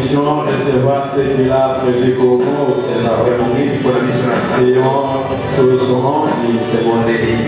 commission recevoir ce qu'il a prévu pour nous, c'est la remise pour la mission et tout le son du second délit.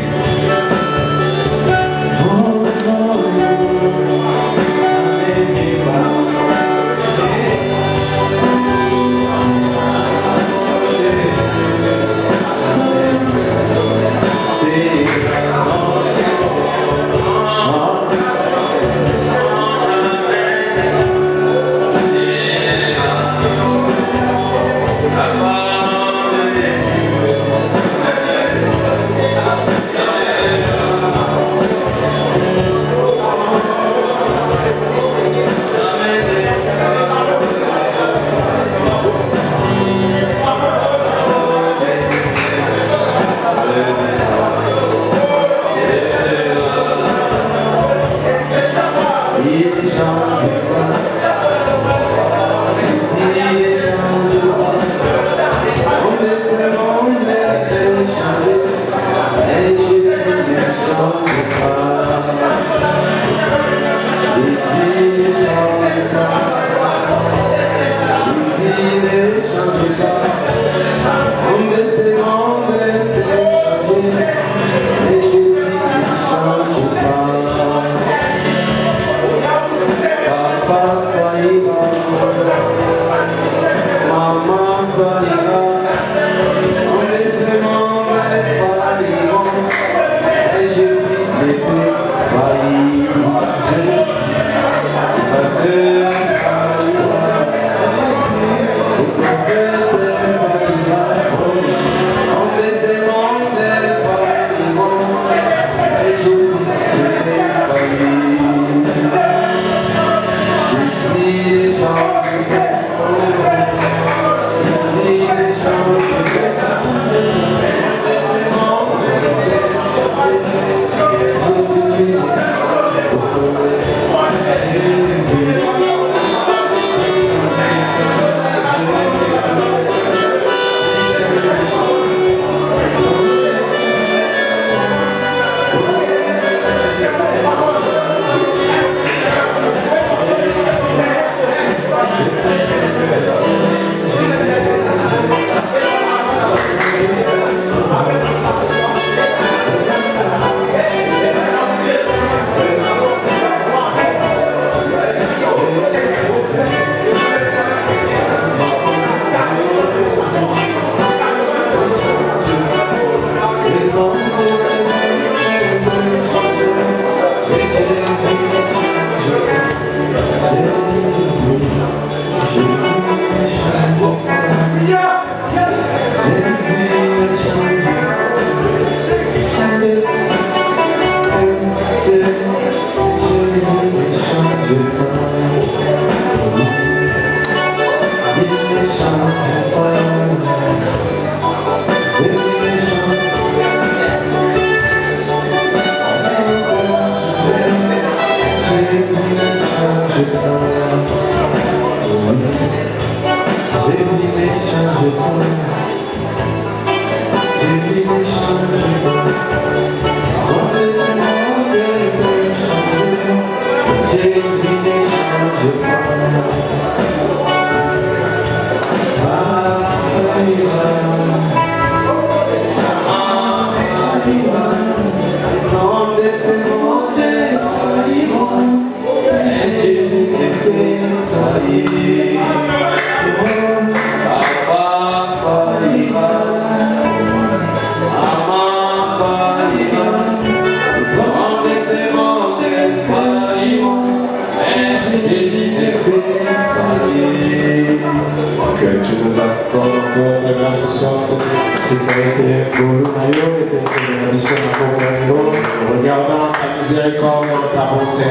Regardant ta miséricorde et ta bonté,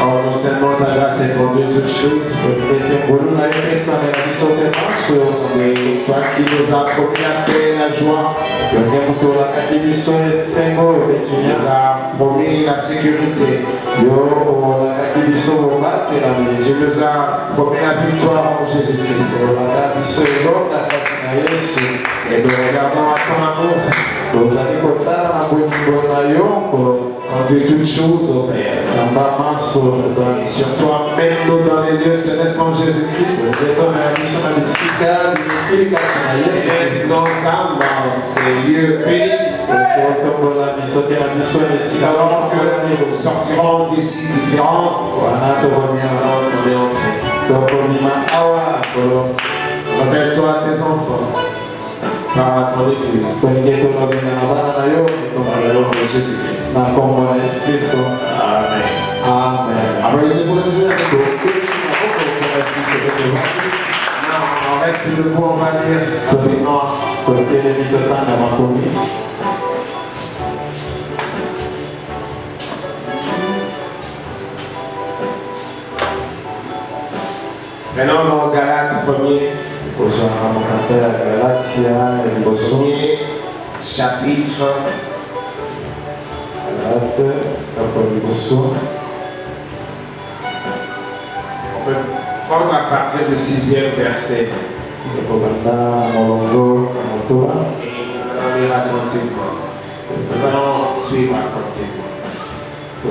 encore non seulement ta grâce est pour toutes choses, c'est toi qui nous as promis la paix et la joie, tu nous as promis la sécurité, tu nous as promis la victoire en Jésus-Christ. Et nous regardons à ton amour, nous allons porter la bonne En vu toutes choses, ô Père. Surtout amène-nous dans les lieux célestes en Jésus-Christ. Aide nos âmes dans ces lieux bénis. Alors que nous sortirons d'ici différents. Rappelle-toi à tes enfants. Par ton Église. Dans le nom de Jésus-Christ. Amen. Amen. Alors, les épaules se lèvent. On reste debout, on va lire. Maintenant, dans Galates 1er chapitre. On peut prendre à partir du 6e verset. Et nous allons lire attentivement. Nous allons suivre attentivement.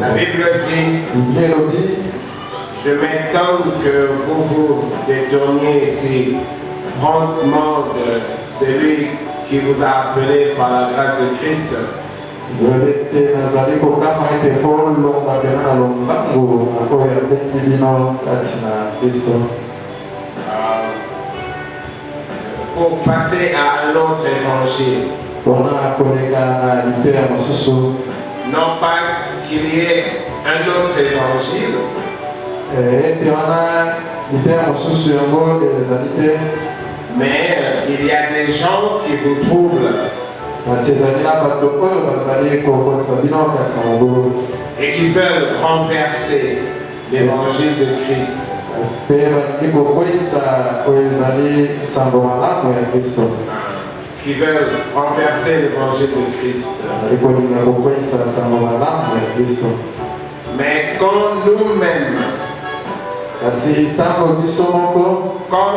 La Bible dit: je m'étonne que vous vous détourniez si promptement de celui qui vous a appelé par la grâce de Christ. Pour passer à un autre évangile. Non pas qu'il y ait un autre évangile. Mais il y a des gens qui vous troublent et qui veulent renverser l'évangile de Christ. Qui veulent renverser l'évangile de Christ. Mais quand nous-mêmes, quand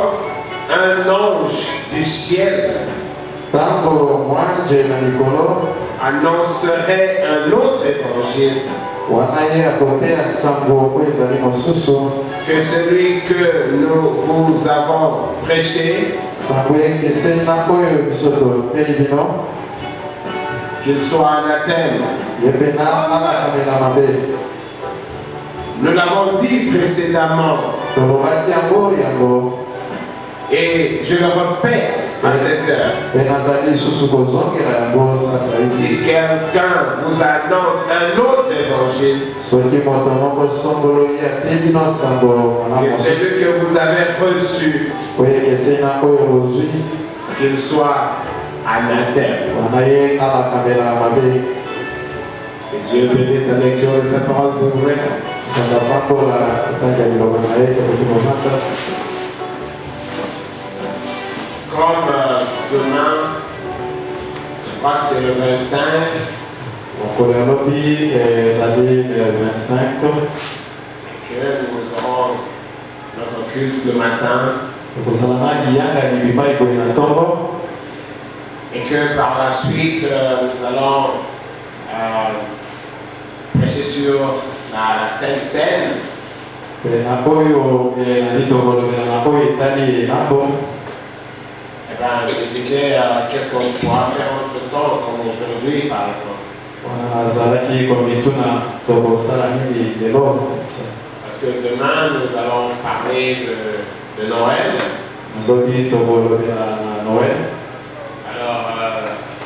un ange du ciel annoncerait un autre évangile que celui que nous vous avons prêché, qu'il soit anathème. Nous l'avons dit précédemment. Et je le répète à cette heure. Si quelqu'un vous annonce un autre évangile que celui que vous avez reçu, qu'il soit anathème. Que Dieu bénisse la lecture de sa parole pour vous. Comme demain, je crois que c'est le 25. Que nous aurons notre culte le matin. Et que par la suite, nous allons prêcher sur la Sainte Seine. Je disais, qu'est-ce qu'on pourra faire entre temps, comme aujourd'hui par exemple. Parce que demain, nous allons parler de Noël. Alors,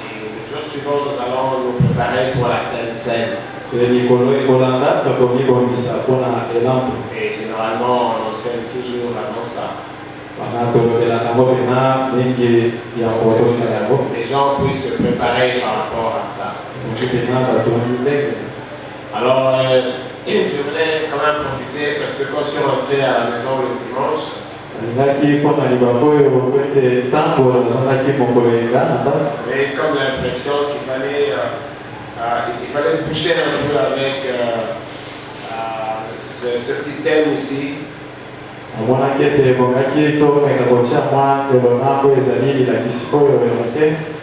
le jour suivant, nous allons nous préparer pour la Sainte Seine. Et généralement, on enseigne toujours avant ça. Les gens puissent se préparer par rapport à ça. Alors, je voulais quand même profiter parce que quand je suis rentré à la maison le dimanche, mais comme l'impression qu'il fallait boucher un peu avec ce petit thème ici.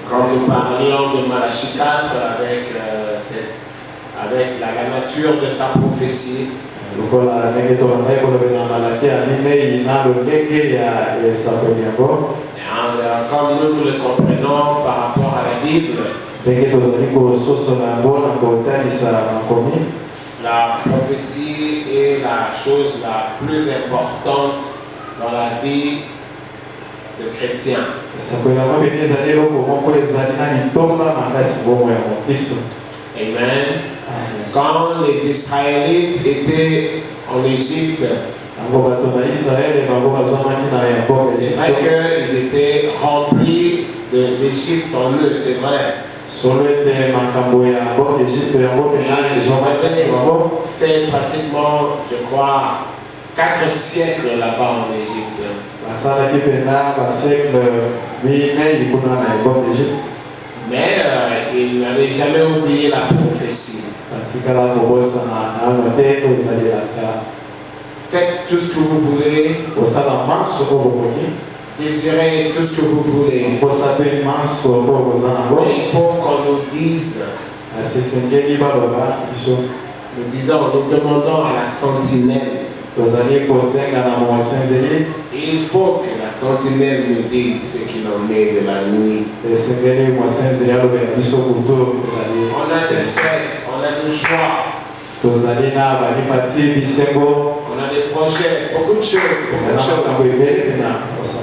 Quand nous parlions de Malachie 4 avec cette avec la nature de sa prophétie. Et comme nous le comprenons par rapport à la Bible, la prophétie est la chose la plus importante dans la vie de chrétien. Amen. Quand les Israélites étaient en Égypte, c'est vrai qu'ils étaient remplis de l'Égypte en eux, c'est vrai. Ils ont fait pratiquement, je crois, 4 siècles là-bas en Égypte. Mais ils n'avaient jamais oublié la prophétie. Faites tout ce que vous voulez. Désirez tout ce que vous voulez. Mais il faut qu'on nous dise. Nous disons, nous demandons à la sentinelle. Il faut que la sentinelle nous dise ce qu'il en est de la nuit. On a des fêtes, on a des joies. On a des projets, beaucoup de choses.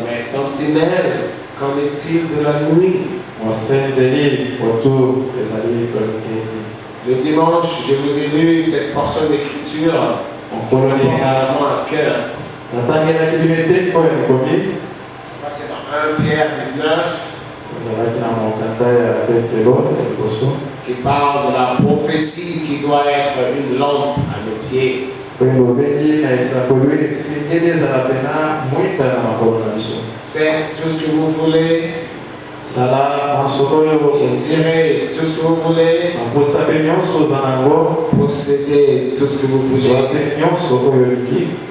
Mais sentinelle, qu'en est-il de la nuit? Le dimanche, je vous ai lu cette portion d'écriture. C'est dans 1 Pierre 19 qui parle de la prophétie qui doit être une lampe à nos pieds. Faites tout ce que vous voulez. Désirez tout ce que vous voulez. Possédez tout ce que vous voulez.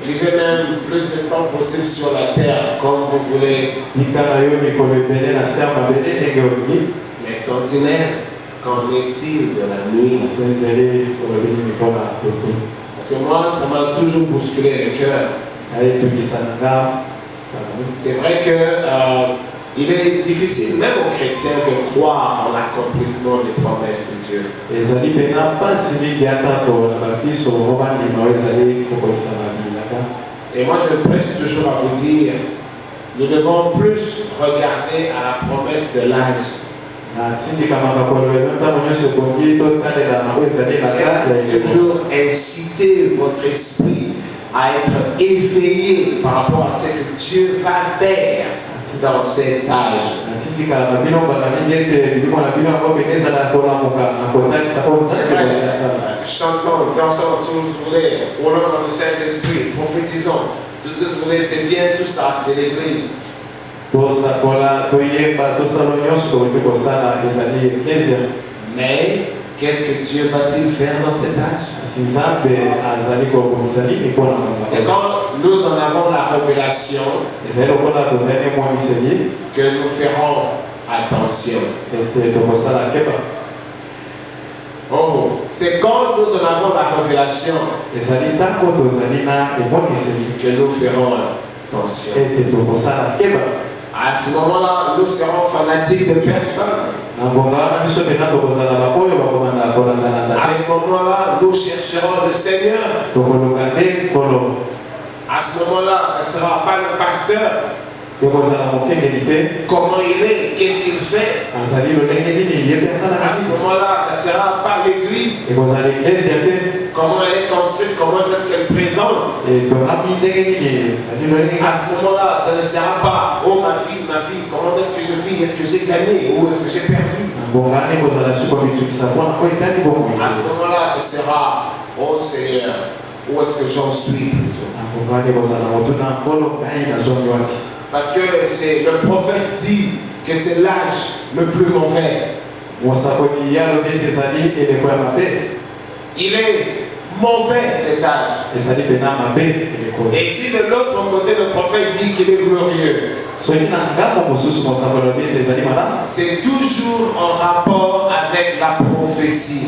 Vivez même plus de temps possible sur la terre comme vous voulez. Mais sentinelle, qu'en est-il de la nuit? Parce que moi, ça m'a toujours bousculé le cœur. C'est vrai que il est difficile, même aux chrétiens, de croire en l'accomplissement des promesses de Dieu. Et moi, je prêche toujours à vous dire, nous devons plus regarder à la promesse de l'âge. Toujours inciter votre esprit à être éveillé par rapport à ce que Dieu va faire dans cet âge. Chantons, dansons, tout ce que vous voulez, roulons dans le Saint-Esprit, prophétisons. Tout ce que vous voulez, c'est bien, tout ça, c'est l'Église. Mais qu'est-ce que Dieu va-t-il faire dans cet âge? C'est quand nous en avons la révélation que nous ferons attention. Oh, c'est quand nous en avons la révélation que nous ferons attention. À ce moment-là, nous serons fanatiques de personne. À ce moment-là, nous chercherons le Seigneur. À ce moment-là, ce ne sera pas le pasteur. Comment il est, qu'est-ce qu'il fait. À ce moment-là, ce ne sera pas l'église. Comment elle est construite, comment est-ce qu'elle présente. À ce moment-là, ça ne sera pas, oh ma vie, comment est-ce que je vis, est-ce que j'ai gagné ou est-ce que j'ai perdu. À ce moment-là, ce sera, oh Seigneur, où est-ce que j'en suis plutôt. Parce que le prophète dit que c'est l'âge le plus mauvais. Il est mauvais cet âge. Et si de l'autre côté le prophète dit qu'il est glorieux, c'est toujours en rapport avec la prophétie,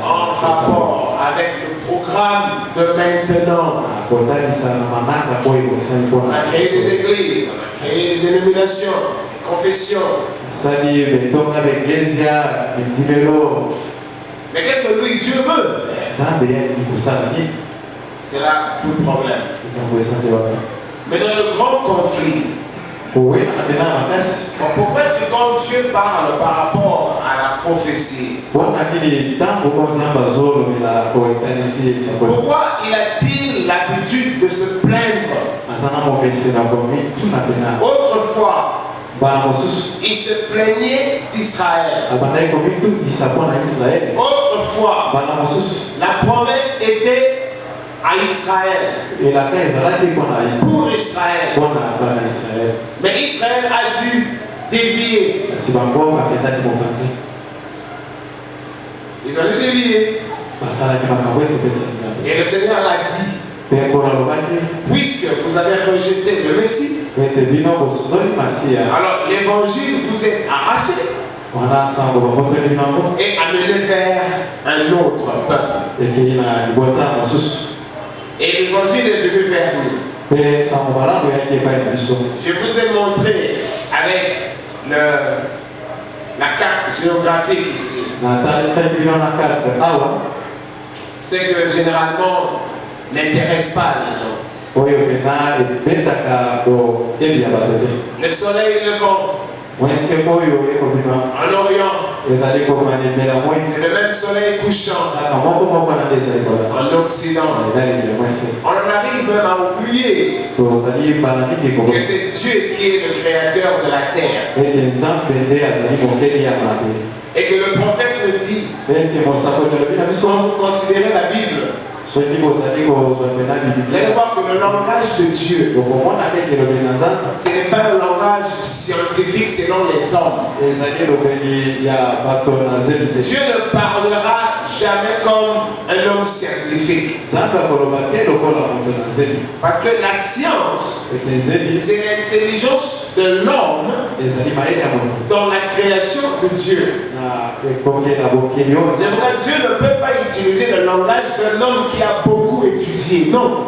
en rapport avec le programme de maintenant. On a créé des églises, on a créé des dénominations, des confessions. Mais qu'est-ce que lui, Dieu veut faire? C'est là tout le problème. Mais dans le grand conflit, pourquoi est-ce que quand Dieu parle par rapport à la prophétie, pourquoi il a-t-il l'habitude de se plaindre? Autrefois, il se plaignait d'Israël. Autrefois, la promesse était à Israël, pour Israël. Mais Israël a dû dévier. Ils ont dû dévier. Et le Seigneur l'a dit: puisque vous avez rejeté le Messie, alors l'évangile vous est arraché et amené vers un autre peuple. Et l'évangile est venu vers nous. Je vous ai montré avec la carte géographique ici. C'est que généralement n'intéresse pas les gens. Le soleil levant en Orient, c'est le même soleil couchant en Occident. On en arrive même à oublier que c'est Dieu qui est le créateur de la terre. Et que le prophète me dit, quand vous considérez la Bible, vous allez voir que le langage de Dieu, ce n'est pas un langage scientifique selon les hommes. Dieu ne parlera jamais comme un homme scientifique. Parce que la science, c'est l'intelligence de l'homme dans la création de Dieu. C'est pourquoi Dieu ne peut pas utiliser le langage d'un homme qui a beaucoup étudié. Non.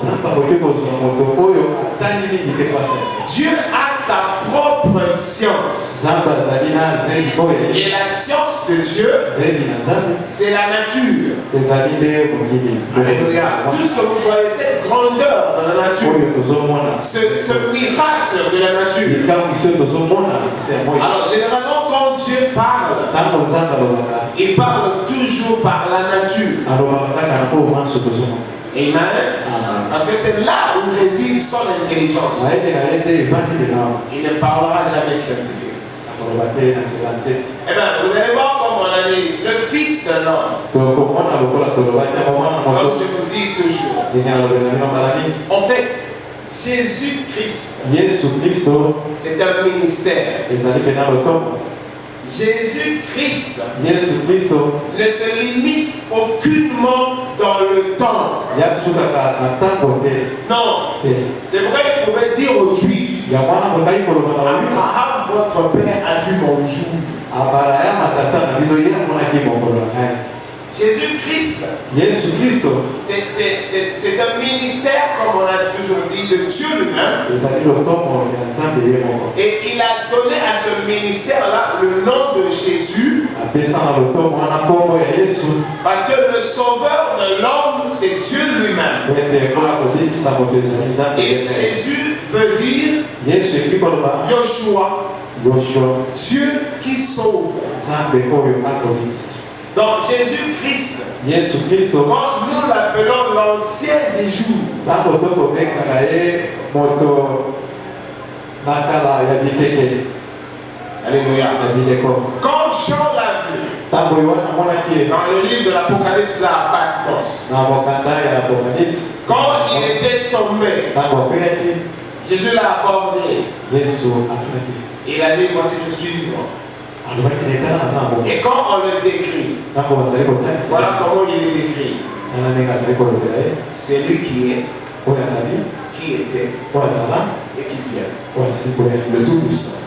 Dieu a sa propre science. Et la science de Dieu, c'est la nature. Alléluia. Tout ce que vous voyez, cette grandeur de la nature, ce miracle de la nature. Alors généralement quand Dieu parle, il parle toujours par la nature. Amen. Parce que c'est là où réside son intelligence. Il ne parlera jamais scientifique. Eh bien, vous allez voir comme on a dit, le fils de l'homme, comme je vous dis toujours, en fait, Jésus-Christ, c'est un ministère. Jésus-Christ ne se limite aucunement dans le temps. Non. C'est pourquoi il pouvait dire aux Juifs, Abraham, votre père, a vu mon jour. Jésus-Christ, c'est un ministère, comme on a toujours dit, de Dieu lui-même. Et il a donné à ce ministère-là le nom de Jésus. Parce que le sauveur de l'homme, c'est Dieu lui-même. Et Jésus veut dire Yoshua, Dieu qui sauve. Donc Jésus-Christ, quand nous l'appelons l'ancien des jours, alléluia. Quand Jean l'a vu, dans le livre de l'Apocalypse, là, Patmos, quand il était tombé, Jésus l'a abordé. Il a dit, voici, je suis vivant. Et quand on le décrit, voilà comment il est décrit. C'est lui qui est, qui était et qui vient. Le Tout-Puissant.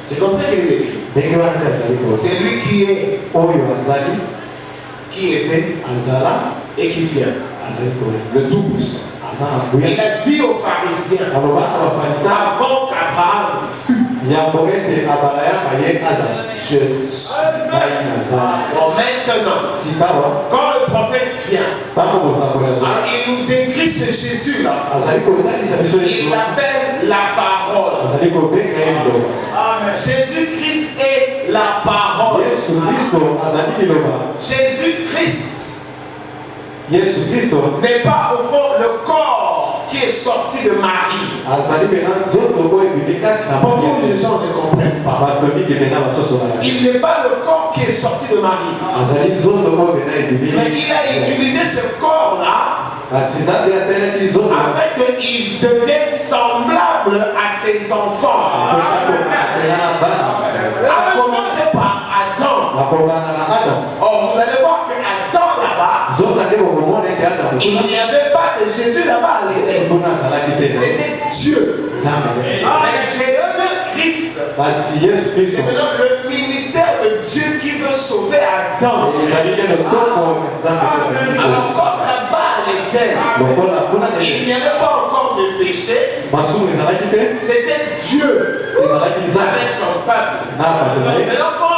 C'est comme ça qu'il est décrit. C'est lui qui est, qui était et qui vient. Le Tout-Puissant. Il a dit aux pharisiens avant qu'Abraham fût. Bon, maintenant, quand le prophète vient, alors il nous décrit ce Jésus-là. Il l'appelle la parole. Jésus-Christ est la parole. Jésus-Christ n'est pas au fond le corps qui est sorti de Marie. Beaucoup de gens ne comprennent pas. Il n'est pas le corps qui est sorti de Marie. Mais il a utilisé ce corps-là afin qu'il devienne semblable à ses enfants. A commencer par Adam. Or, vous allez voir que Adam là-bas, il n'y avait pas de Jésus là-bas à l'époque. C'était Dieu. Mais Jésus-Christ, c'est maintenant le ministère de Dieu qui veut sauver Adam. Alors, comme là-bas à l'éternel, il n'y avait pas encore de péché. C'était Dieu avec son peuple. Maintenant, quand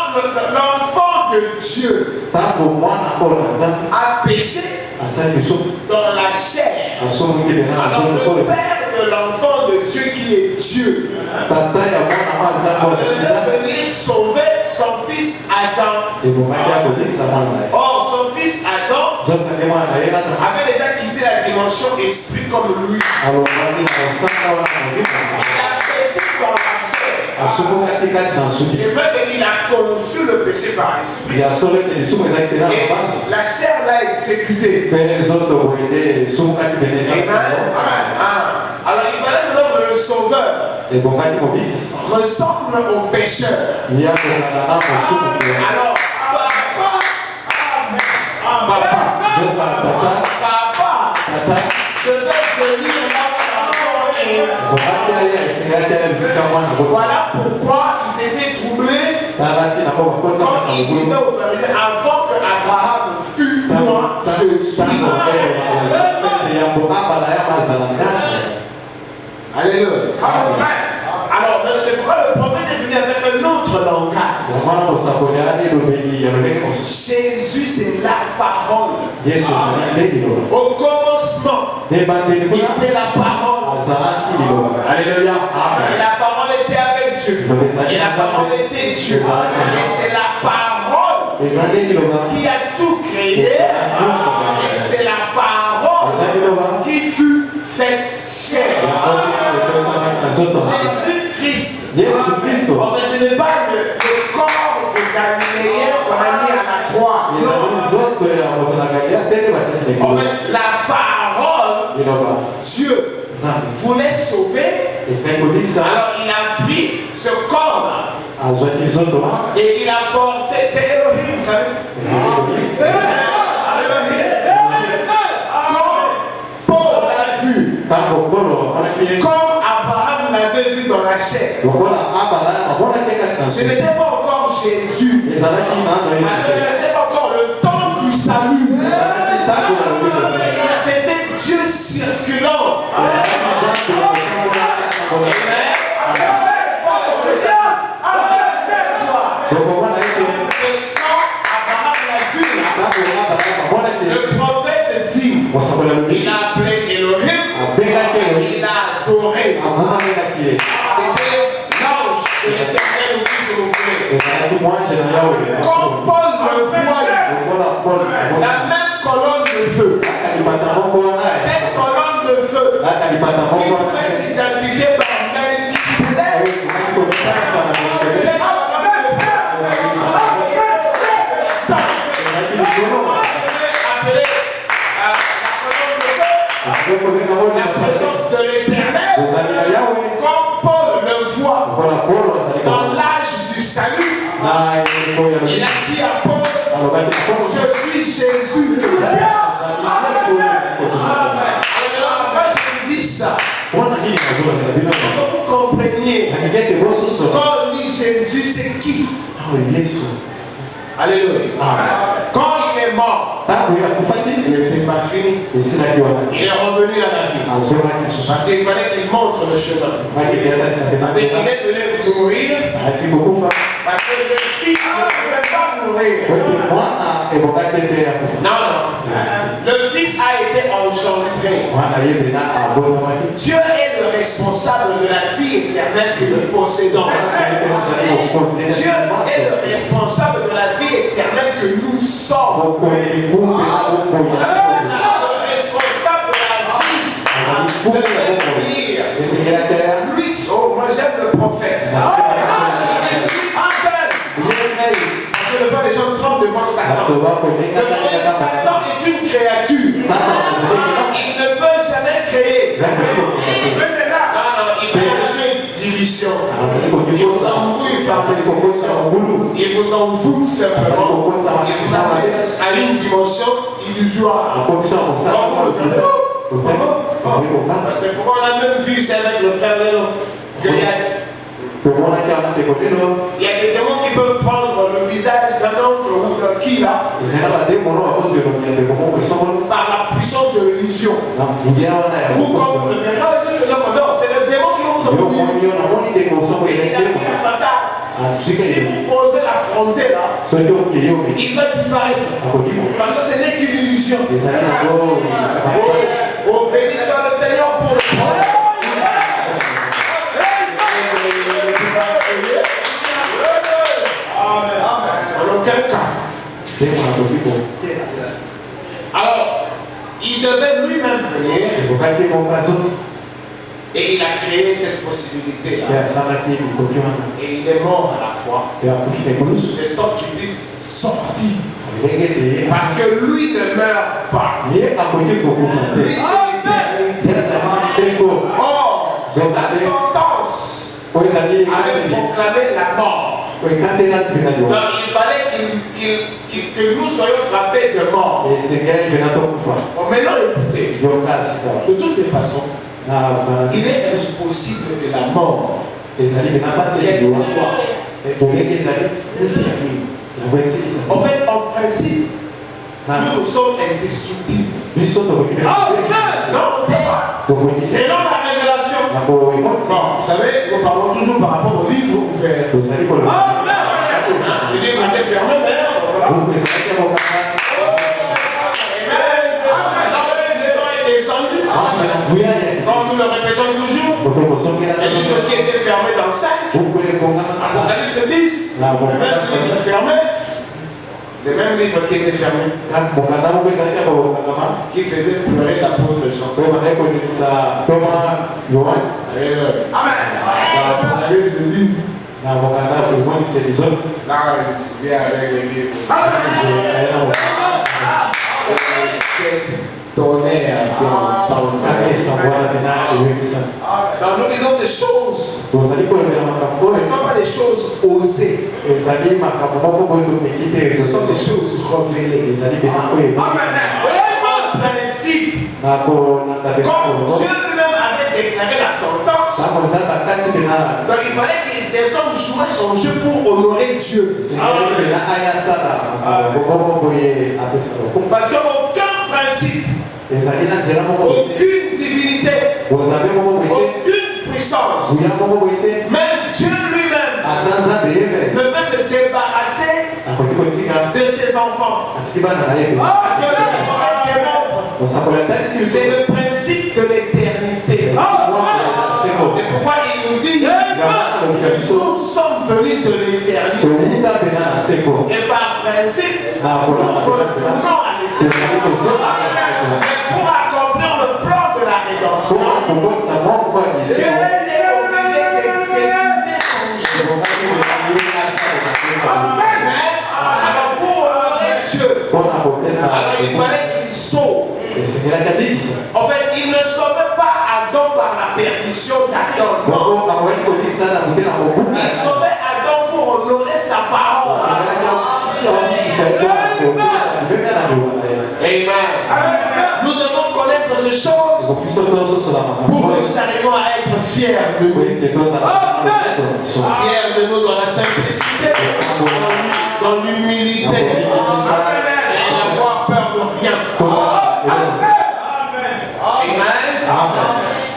l'enfant de Dieu a péché dans la chair, alors le père de l'enfant de Dieu qui est Dieu devait venir sauver son fils Adam. Or, son fils Adam avait déjà quitté la dimension esprit comme lui. Il a péché dans la chair. C'est vrai qu'il a conçu le péché par l'esprit. Et la chair l'a exécuté. Alors il fallait que le sauveur ressemble au pécheur. Alors, papa devait venir voilà pourquoi ils étaient troublés quand ils disaient aux pharisiens avant que Abraham fût, moi je suis. Alléluia. Alors, c'est pourquoi le prophète est venu avec un autre langage. Jésus, c'est la parole. Au commencement, il était la parole. Alléluia. La parole était avec Dieu. Et la parole était Dieu. Et c'est la parole qui a tout créé. Et c'est la parole qui fut faite chair. Jésus-Christ. Oh, mais ce n'est pas le corps de Galiléen qu'on a mis à la croix. Oh, mais la parole, Dieu voulait sauver. Alors il a pris ce corps et il a porté. C'est Elohim, vous savez. Comme Paul l'a vu. Comme Abraham l'avait vu dans la chair. Ce n'était pas encore Jésus. Parce que ce n'était pas encore le temps du salut. C'était Dieu circulant. Le prophète dit, il a appelé Elohim, il a adoré. C'était l'ange de l'Éternel au dessus de Quand Paul le voit, la même colonne de feu, cette colonne de feu qui pouvait s'identifier par Melchisedec, cette colonne de feu, la présence de l'Éternel, comme Paul le voit dans l'âge du salut, je dis ça. Pour que vous compreniez, quand on dit Jésus, c'est qui? Alléluia. Quand il est mort, il n'était pas fini. Il est revenu à la vie. Parce qu'il fallait qu'il montre le chemin. Parce qu'il devait mourir. Parce que le Fils ne pouvait pas mourir. Non. Le Fils a été engendré. Dieu est le responsable de la vie éternelle que nous possédons. Dieu est le responsable de la vie éternelle que nous sommes. Le responsable de la vie de l'avenir. Lui, moi j'aime le prophète. Parce que le fois les gens trompent devant Satan. Satan est une créature. Il ne peut jamais créer. Il fait un jeu d'illusion. Il vous embrouille par les émotions. Il vous envoûte simplement. Il vous amène à une dimension illusoire. C'est pourquoi on a même vu ça avec le frère Goliath. Il y a des démons qui peuvent prendre le visage d'un oncle ou d'un qui là par la puissance de l'illusion. Vous comme vous le faites, non, c'est le démon qui vous envoie. Si vous osez l'affronter là, il va disparaître. Parce que ce n'est qu'une illusion. Oh, béni soit le Seigneur pour le problème. En aucun cas. Alors, il devait lui-même venir. Et il a créé cette possibilité-là. Et il est mort à la croix. De sorte qu'il puisse sortir. Parce que lui ne meurt pas. Lui, c'est l'éternité. Or, la sentence avait proclamé la mort. Donc il fallait que nous soyons frappés de mort. Bon, maintenant écoutez, de toutes les façons, il est impossible que la mort, quelle que soit, en fait, en principe, nous sommes indestructibles. Non, on ne peut pas. C'est dans la révélation. Bon, vous savez, nous parlons toujours par rapport au livre ouvert. Le livre était fermé, mais comme nous le répétons toujours, le livre qui était fermé dans le 5, Apocalypse 10, le même livre fermé, le même livre qui était fermé, qui faisait pleurer l'apôtre Jean. Amen. Apocalypse 10. Là, je viens avec les livres. Tonnerre donc nous disons ces choses. Ce ne sont pas des choses osées. Ce sont des choses révélées. Principe. Comme Dieu lui-même avait déclaré la sentence. Donc il fallait que des hommes jouaient son jeu pour honorer Dieu. Parce qu'aucun principe, aucune divinité, aucune puissance, même Dieu lui-même ne peut se débarrasser de ses enfants. Parce que c'est le principe de l'éternité. C'est pourquoi il nous dit nous sommes venus de l'éternité. Et par principe, nous retournons à l'éternité. Mais pour accomplir le plan de la rédemption, Dieu était obligé d'exécuter son jeu. Alors pour honorer Dieu, alors il fallait qu'il sauve. En fait, il ne sauvait pas Adam par la perdition d'Adam. Il sauvait Adam pour honorer sa parole. Amen. Pour que nous arrivions à être fiers de nous. Fiers de nous dans la simplicité, dans l'humilité, et n'avoir peur de rien. Amen.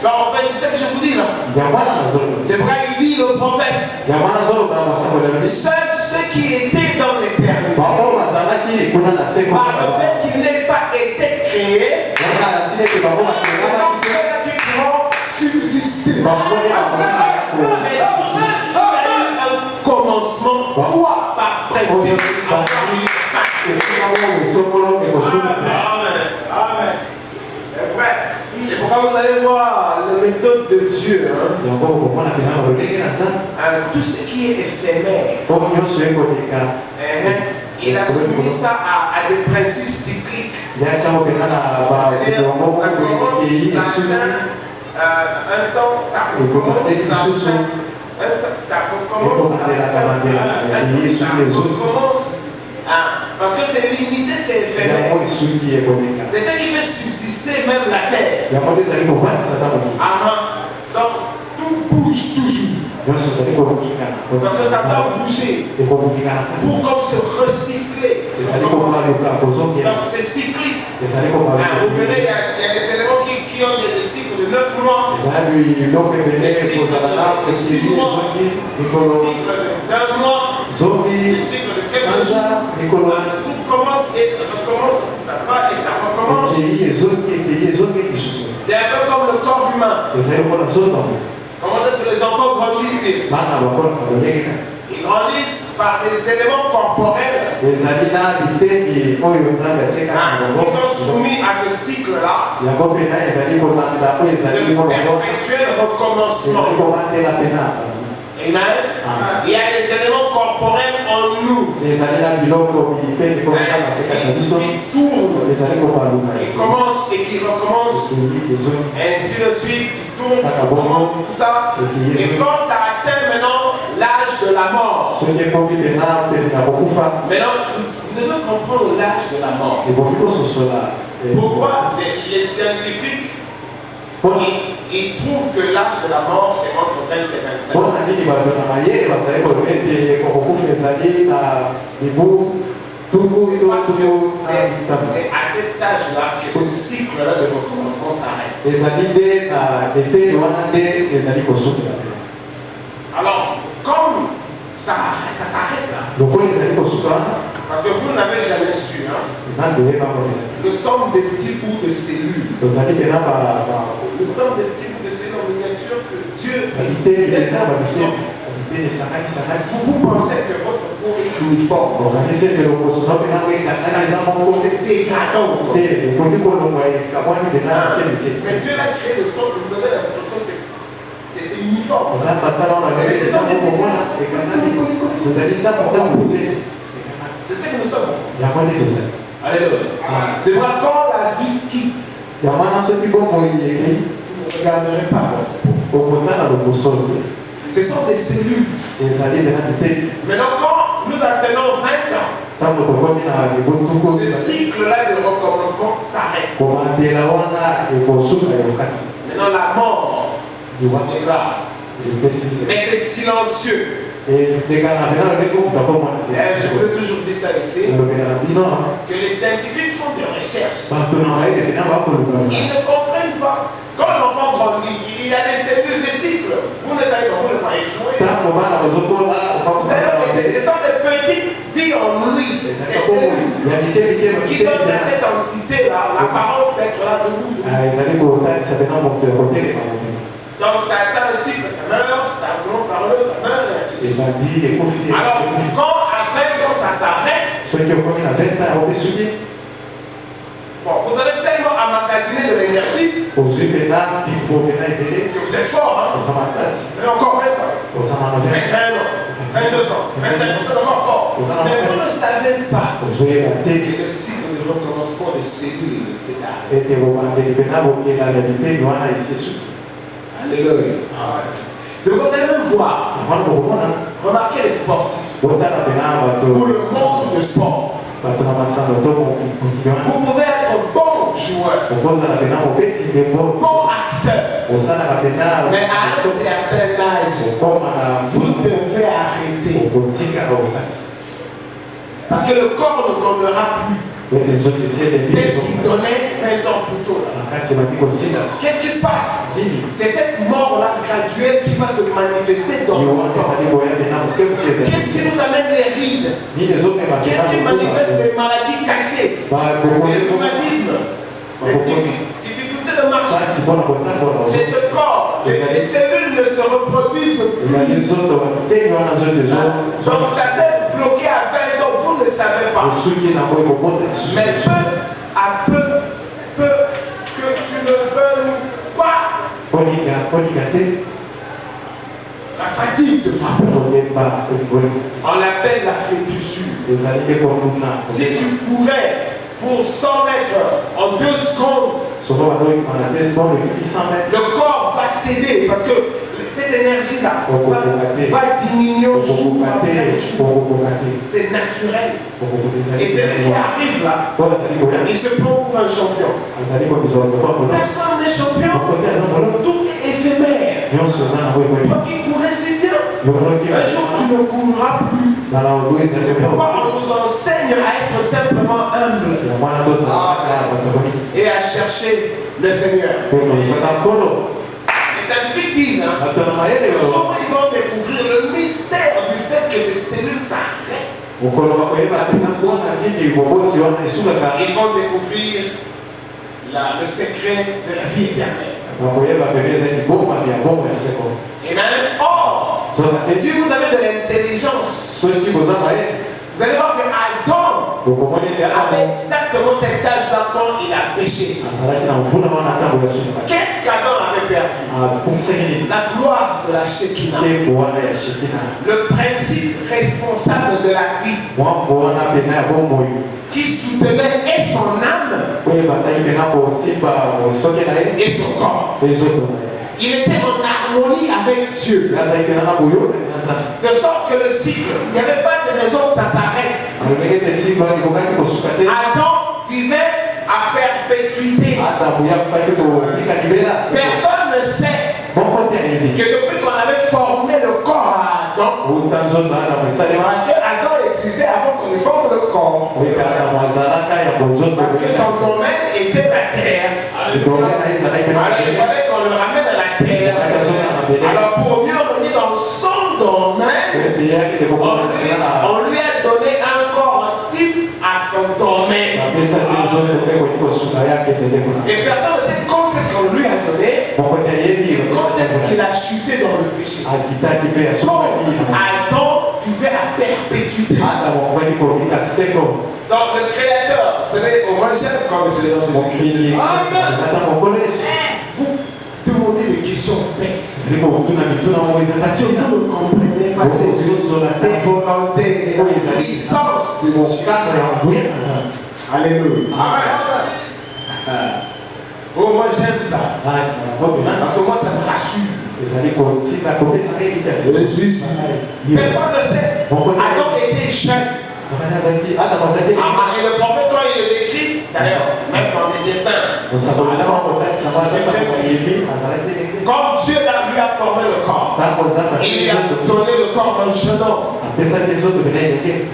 Donc en fait, c'est ça que je vous dis là. C'est pourquoi il dit le prophète. Seuls ceux qui étaient dans l'éternité, par le fait qu'ils n'aient pas été créés, ce sont ceux-là qui pourront subsister. Mais pour ceux qui ont eu un commencement, quoi par principe? Amen. C'est vrai. C'est pourquoi vous allez voir la méthode de Dieu. Tout ce qui est éphémère. Il a soumis ça à des principes cycliques. C'est-à-dire, ça commence, un temps, ça recommence. Parce que c'est limité, c'est éphémère. C'est ça qui fait subsister même la terre. Donc, tout bouge toujours. Parce que ça doit bouger pour comme se recycler. Donc c'est cyclique. Vous verrez, il y a des éléments qui ont des cycles de 9 mois, des cycles de 6 mois, des cycles d'un mois, des cycles de quelques jours. Tout commence et recommence, ça va et ça recommence. C'est un peu comme le corps humain. Comment est-ce que les enfants grandissent-ils? Ils grandissent par des éléments corporels. Ils sont soumis à ce cycle-là de perpétuel recommencement. Amen. Il y a des éléments corporels en nous qui tournent, qui commencent et qui recommencent, ainsi de suite. Tout ça. Et quand ça atteint maintenant l'âge de la mort, maintenant vous devez comprendre l'âge de la mort. Pourquoi les scientifiques ils trouvent que l'âge de la mort c'est entre 20 et 25 ans? C'est à cet âge-là que ce cycle-là de recommencement s'arrête. Alors, comme ça s'arrête là, parce que vous n'avez jamais su, nous sommes des petits bouts de cellules. Nous sommes des petits bouts de cellules en miniature que Dieu a vous pensez que votre peau est uniforme. C'est dégradant. Mais Dieu a créé le sol, vous avez l'impression que c'est uniforme. C'est ce que nous sommes. Alléluia. C'est vrai, quand la vie quitte, vous ne regarderez pas votre peau. Ce sont des cellules. Maintenant, quand nous atteignons 20 ans, ce cycle-là de recommencement s'arrête. Maintenant, la mort se déclare. Mais c'est silencieux. Je vous ai toujours dit ça ici, que les scientifiques font des recherches. Ils ne comprennent pas. Quand l'enfant grandit, il y a des cellules, des cycles. Vous ne savez pas, vous ne voyez jouer. Vous savez, ce sont des petites vies en lui, des cellules, qui donnent à cette entité-là l'apparence d'être là debout. Donc ça atteint le cycle, ça meurt, ça commence par eux, ça meurt, et ainsi de suite. Alors, quand à 20 ans ça s'arrête, bon, vous avez tellement emmagasiné de l'énergie que vous êtes fort, hein? Vous avez encore 20 ans, 21 ans, 22 ans, 25 ans, vous êtes encore fort. Mais vous ne savez pas que le cycle de recommencement des cellules s'est arrêté. Alléluia. C'est ce que vous allez même voir. Remarquez les sportifs. Ou le monde de sport. Vous pouvez être bon joueur, bon à Mais à un certain âge, vous devez arrêter. Parce que le corps ne donnera plus. Tel qu'il donnait 20 ans plus tôt. Qu'est-ce qui se passe? C'est cette mort-là graduelle qui va se manifester dans le corps. Qu'est-ce qui nous amène les rides? Qu'est-ce qui manifeste les maladies cachées? Les rhumatismes, les difficultés de marche. C'est ce corps. Les cellules ne se reproduisent plus. Donc ça s'est bloqué à 20 ans, vous ne savez pas. Mais peu à peu que tu ne veuilles pas, la fatigue te frappe. On l'appelle la flétrissure. Si tu courais pour 100 mètres en 2 secondes, le corps va céder parce que cette énergie-là va diminuer au jour après jour. C'est naturel. Et celui qui arrive là, il se prend pour un champion. Personne n'est champion. Tout est éphémère. Toi qui courais si bien, un jour tu ne courras plus. C'est pourquoi on nous enseigne à être simplement humble et à chercher le Seigneur. Les scientifiques disent, le jour où ils vont découvrir le mystère du fait que ces cellules s'arrêtent, ils vont découvrir le secret de la vie éternelle. Amen. Or, si vous avez de l'intelligence, vous allez voir que Adam avait exactement cet âge-là quand il a péché. Qu'est-ce qu'Adam avait perdu? La gloire de la Shekinah. Le principe responsable de la vie qui soutenait et son âme et son corps. Il était en harmonie avec Dieu. De sorte que le cycle, il n'y avait pas de raison que ça s'arrête. Adam vivait à perpétuité. Personne ne sait que depuis qu'on avait formé le corps à Adam, parce que Adam existait avant qu'on ne forme le corps. Parce que son domaine était la terre. Alors il fallait qu'on le ramène à la terre. Alors pour mieux revenir dans son domaine, on lui a donné un corps type à son domaine. Et personne ne sait quand est-ce qu'on lui a donné, quand est-ce qu'il a chuté dans le péché. Donc Adam vivait à perpétuité. Donc le Créateur, vous savez, au moins j'aime quand c'est dans Jésus-Christ. Amen. Vous demandez des questions bêtes. Parce que vous ne comprenez pas cette volonté, la puissance de mon Dieu. Alléluia. Amen. Oh, moi j'aime ça. Parce que moi ça me rassure. Personne ne sait. Adam était jeune. Et le prophète, quand il le décrit, d'ailleurs, même dans les dessins, comme Dieu lui a formé le corps, il lui a donné le corps d'un jeune homme.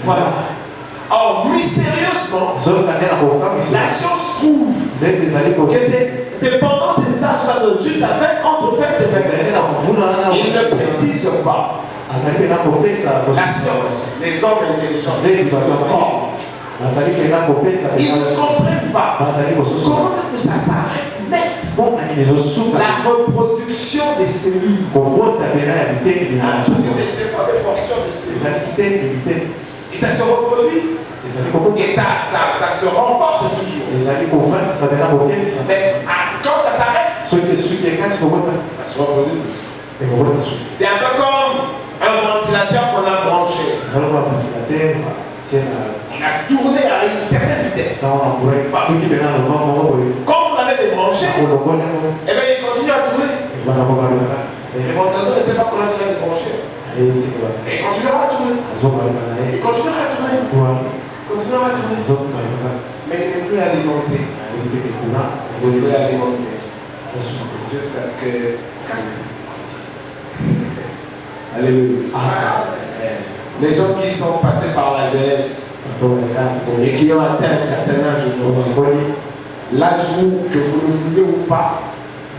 Voilà. Or, mystérieusement, la science prouve que c'est pendant ces âges-là de juste entre 20 et 25 ans. Il ne précise pas. La science, les hommes intelligents, ils ne comprennent pas comment est-ce que ça s'arrête net. La reproduction des cellules. Parce que c'est ça des portions de cellules. Et ça se reproduit. Et ça se renforce toujours. Mais quand ça s'arrête, ça se reproduit. C'est un peu comme un ventilateur qu'on a branché. On a tourné à une certaine vitesse. Quand vous l'avez débranché, eh bien il continue à tourner. Le ventilateur ne sait pas qu'on a déjà débranché. Et il continuera à tourner. Il continuera à tourner. Continuera à tourner. Mais il n'est plus alimenté. Il n'est plus alimenté. jusqu'à ce que... Alléluia. Les gens qui sont passés par la jeunesse et qui ont atteint un certain âge aujourd'hui, l'âge où, que vous le voulez ou pas,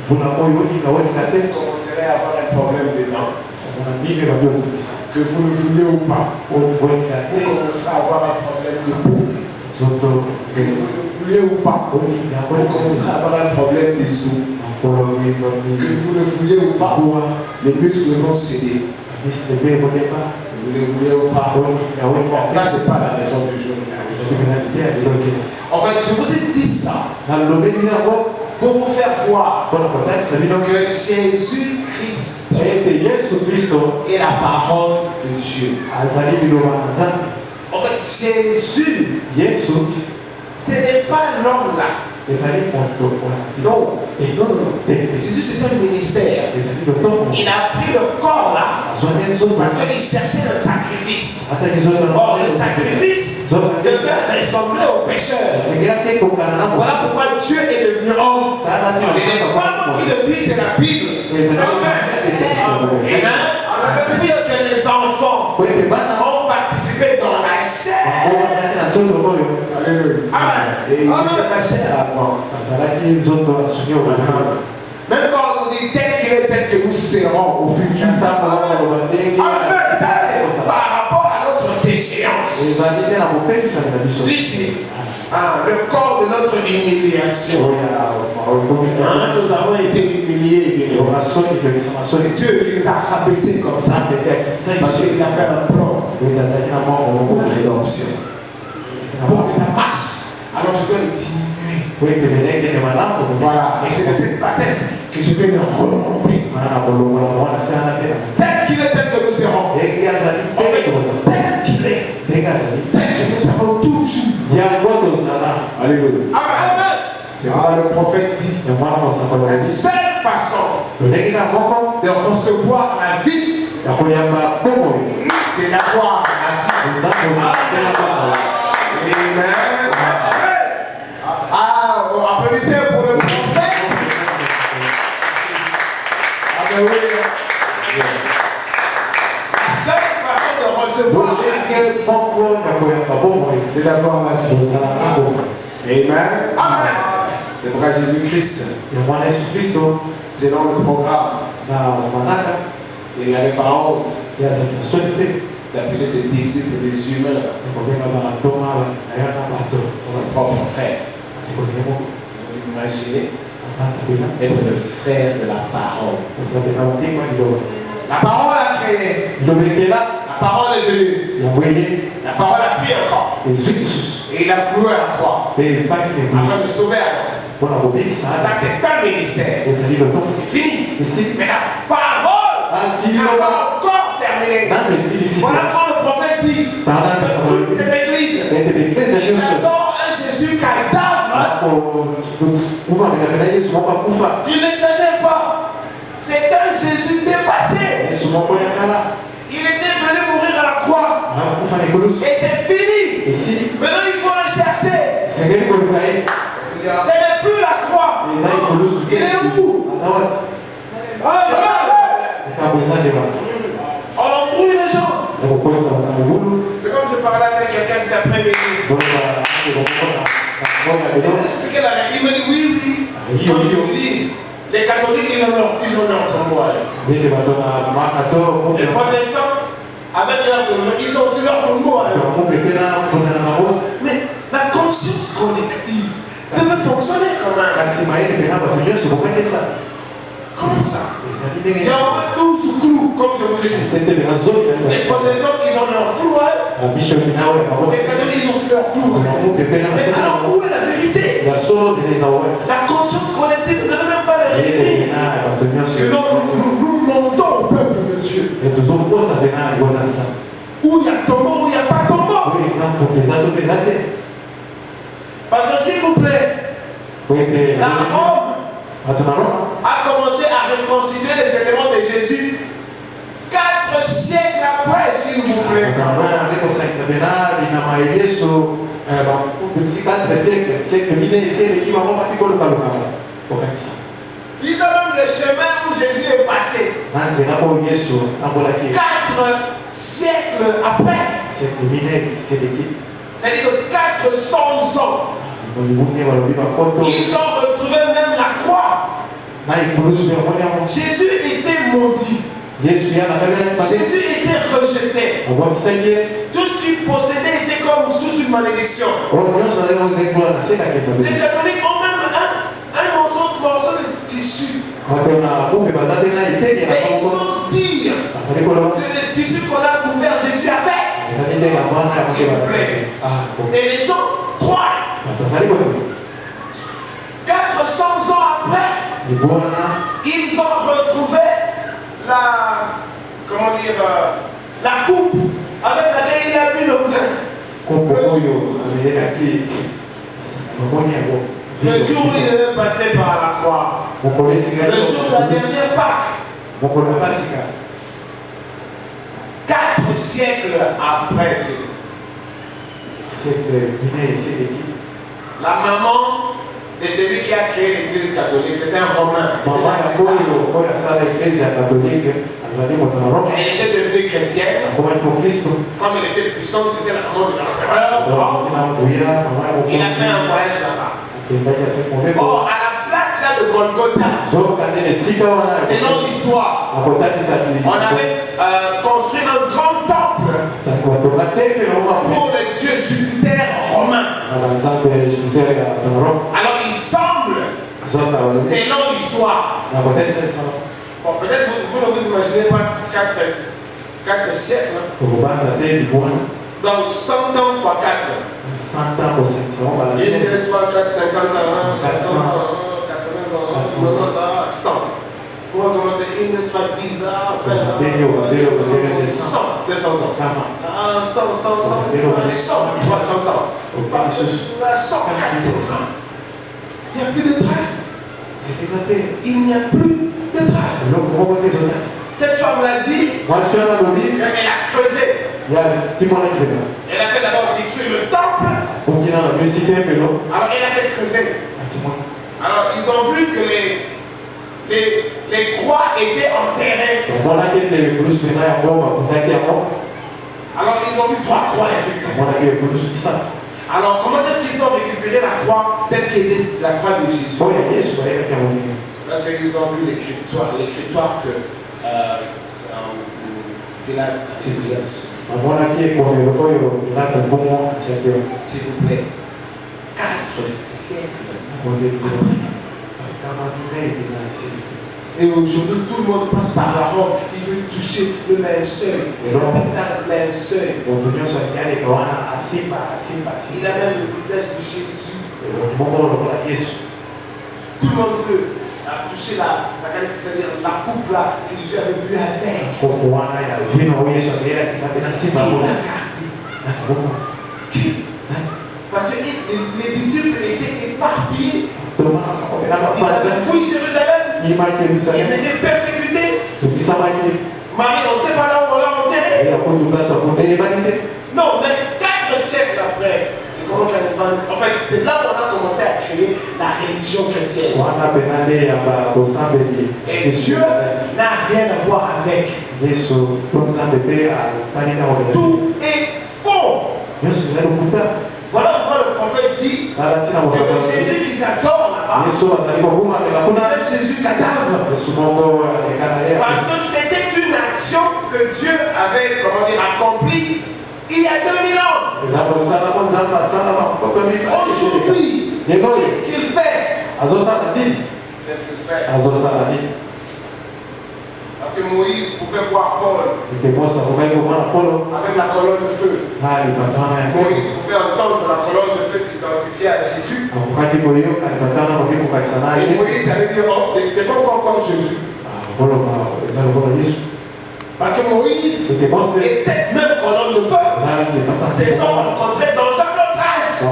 vous commencerez à avoir un problème dedans. Que vous le voulez ou pas, vous commencerez à avoir un problème de peau. Que vous le voulez ou pas, vous commencerez à avoir un problème des os. Que vous le voulez ou pas, les muscles vont céder. Vous le voulez ou pas. Ça, c'est pas la leçon du jour. En fait, je vous ai dit ça pour vous faire voir que Jésus-Christ est la parole de Dieu. En fait, Jésus, ce n'est pas l'homme là. Non. Jésus, c'est un ministère. Il a pris le corps là parce qu'il cherchait un sacrifice. Or, le sacrifice devait ressembler au pécheur. Voilà pourquoi Dieu est devenu homme. Ce n'est pas moi qui le dis, c'est la Bible. Amen. Puisque les enfants ont participé dans la chair. Alléluia. Amen. Et ils étaient la chair avant. Même quand on dit tel qu'il est, tel que nous serons au futur. Amen. Ça, c'est par rapport à notre déchéance. C'est le corps de notre humiliation. Nous avons été humiliés. Dieu nous a rabaissés comme ça. Parce qu'il a fait un plan de rédemption. Pour que ça marche, alors je dois le diminuer. Voilà. Et c'est de cette bassesse que je vais le remonter. Tel qu'il est, tel que nous serons. En fait, tel qu'il est, tel que nous savons toujours. Alléluia. Amen. C'est pourquoi le prophète dit la seule façon de recevoir la vie, c'est d'avoir la vie. Amen. Applaudissez pour le prophète. Alléluia. La seule façon de recevoir la vie, c'est d'avoir la vie. Amen. Amen. C'est pourquoi Jésus-Christ, selon le programme, il avait par honte d'appeler ses disciples des humains, son propre frère. Vous imaginez être le frère de la parole. La parole a créé. La parole est venue. La parole a pris un corps. Et il a cloué à la croix. Afin de sauver Adam. Ça, c'est un ministère. C'est fini. Mais la parole n'a pas encore terminé. Voilà quand le prophète dit que toutes ces églises, ils adorent un Jésus cadavre. Il n'exagère pas. C'est un Jésus dépassé. Il était venu mourir à la croix. Et c'est fini. Maintenant, il faut le chercher. Ce n'est plus la croix. Il est où? On embrouille les gens. C'est comme je parlais avec quelqu'un cet après-midi. Il expliquait la règle. Il me dit oui. Comme je vous dis, les catholiques, ils ont leur tombeau. Les protestants, avec leur tombeau, ils ont aussi leur tombeau. Mais la conscience collective devait fonctionner quand même. Comment ça? Il y a 12 clous, comme je vous ai dit. Les protestants, ils ont leur clou. Les catholiques, ils ont aussi leur clou. Mais alors, où est la vérité? La conscience collective ne devait même pas la réunir. Sinon, nous montons au peuple de Dieu. Où il y a tombeau, où il n'y a pas tombeau. Parce que s'il vous plaît, la Rome a commencé à reconstituer les éléments de Jésus 4 siècles après, s'il vous plaît. Il le chemin où Jésus est passé. 4 siècles après. C'est-à-dire que 400 ans. Ils ont retrouvé même la croix. Jésus était maudit. Jésus était rejeté. Tout ce qu'il possédait était comme sous une malédiction. Les catholiques ont même un morceau de tissu. Et ils osent dire, c'est le tissu qu'on a couvert Jésus avec. S'il vous plaît. Et les gens croient. 400 ans après, ils ont retrouvé la coupe avec laquelle il a bu le vin. Le jour où il devait passer par la croix. Le jour de la dernière Pâque. 4 siècles après. La maman de celui qui a créé l'église catholique, c'était un Romain. Elle était devenue chrétienne. Comme elle était puissante, c'était la maman de l'empereur. Il a fait un voyage là-bas. Or, à la place là de Golgotha, selon l'histoire, on avait construit un grand temple pour le dieu Jupiter romain. Alors il semble, selon l'histoire, bon, peut-être vous ne vous imaginez pas 4 siècles. Donc 100 ans fois 4. 1 2 3 4 50 ans, 60 ans, 80 ans, 60 ans, 100. Pour commencer 1 2 3 10 ans, 20 ans, 100, 200 ans. 100, 100, 100, 300 ans. 100, 400 ans. Il n'y a plus de traces. Il n'y a plus de traces. Cette femme l'a dit, elle a creusé. Elle a fait d'abord détruire le temple. Alors elle a fait creuser. Alors ils ont vu que les croix étaient enterrées. Alors ils ont vu 3 croix effectivement. Alors comment est-ce qu'ils ont récupéré la croix, celle qui était la croix de Jésus? Parce qu'ils ont vu l'écritoire que Pilate a écrit dessus. S'il vous plaît, 4 siècles. Et aujourd'hui, tout le monde passe par la robe. Il veut toucher le linceul. Ils appellent ça le linceul. Il a même le visage de Jésus. Tout le monde veut toucher la coupe là que Jésus avait bu avec. Il l'a gardé. Parce que les disciples étaient éparpillés. Ils avaient fouillé Jérusalem. Ils étaient persécutés. Marie, on ne sait pas là où on l'a enterré. Non, mais 4 siècles après, ils commencent à dépendre. En fait, c'est là où on a commencé à créer la religion chrétienne. Et Dieu n'a rien à voir avec. Tout est faux. Voilà pourquoi le prophète dit que le Jésus qu'ils adorent là-bas, c'est Jésus cadavre. Parce que c'était une action que Dieu avait accomplie il y a 2000 ans. Aujourd'hui, qu'est-ce qu'il fait? Qu'est-ce qu'il fait? Parce que Moïse pouvait voir Paul avec la colonne de feu. Moïse pouvait entendre la colonne de feu s'identifier à Jésus. Et Moïse avait dit, oh, c'est pas encore Jésus. Parce que Moïse et cette même colonne de feu se sont rencontrés dans un autre âge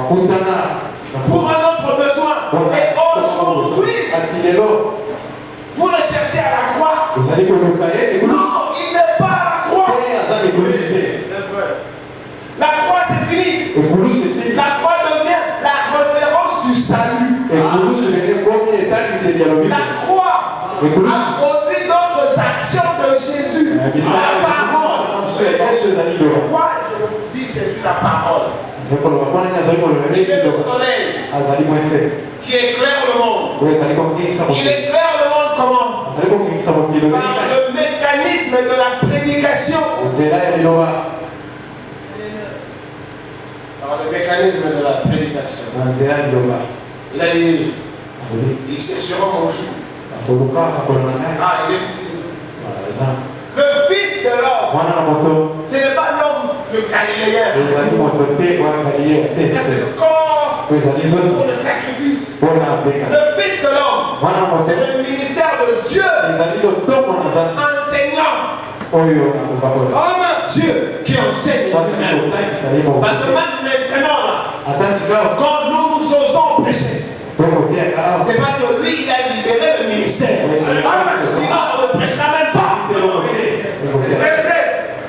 pour un autre besoin. Et aujourd'hui, vous le cherchez à la croix. Non, il n'est pas à la croix. C'est vrai. La croix, c'est fini. La croix devient la référence du salut. La croix produit d'autres actions de Jésus. La parole. Pourquoi je vous dis Jésus la parole? Et le soleil qui éclaire le monde. Il éclaire le monde comment? Par le mécanisme de la prédication. Par le mécanisme de la prédication. Il a dit, il cherchera mon jour. Ah, il est ici. Le Fils de l'homme, ce n'est pas l'homme le Galiléen. C'est le corps pour le sacrifice. Le Fils de l'homme, c'est le ministère de Dieu enseignant. Dieu qui enseigne. Parce que maintenant, quand nous osons prêcher, c'est parce que lui, il a libéré le ministère. Sinon, on ne prêchera même pas.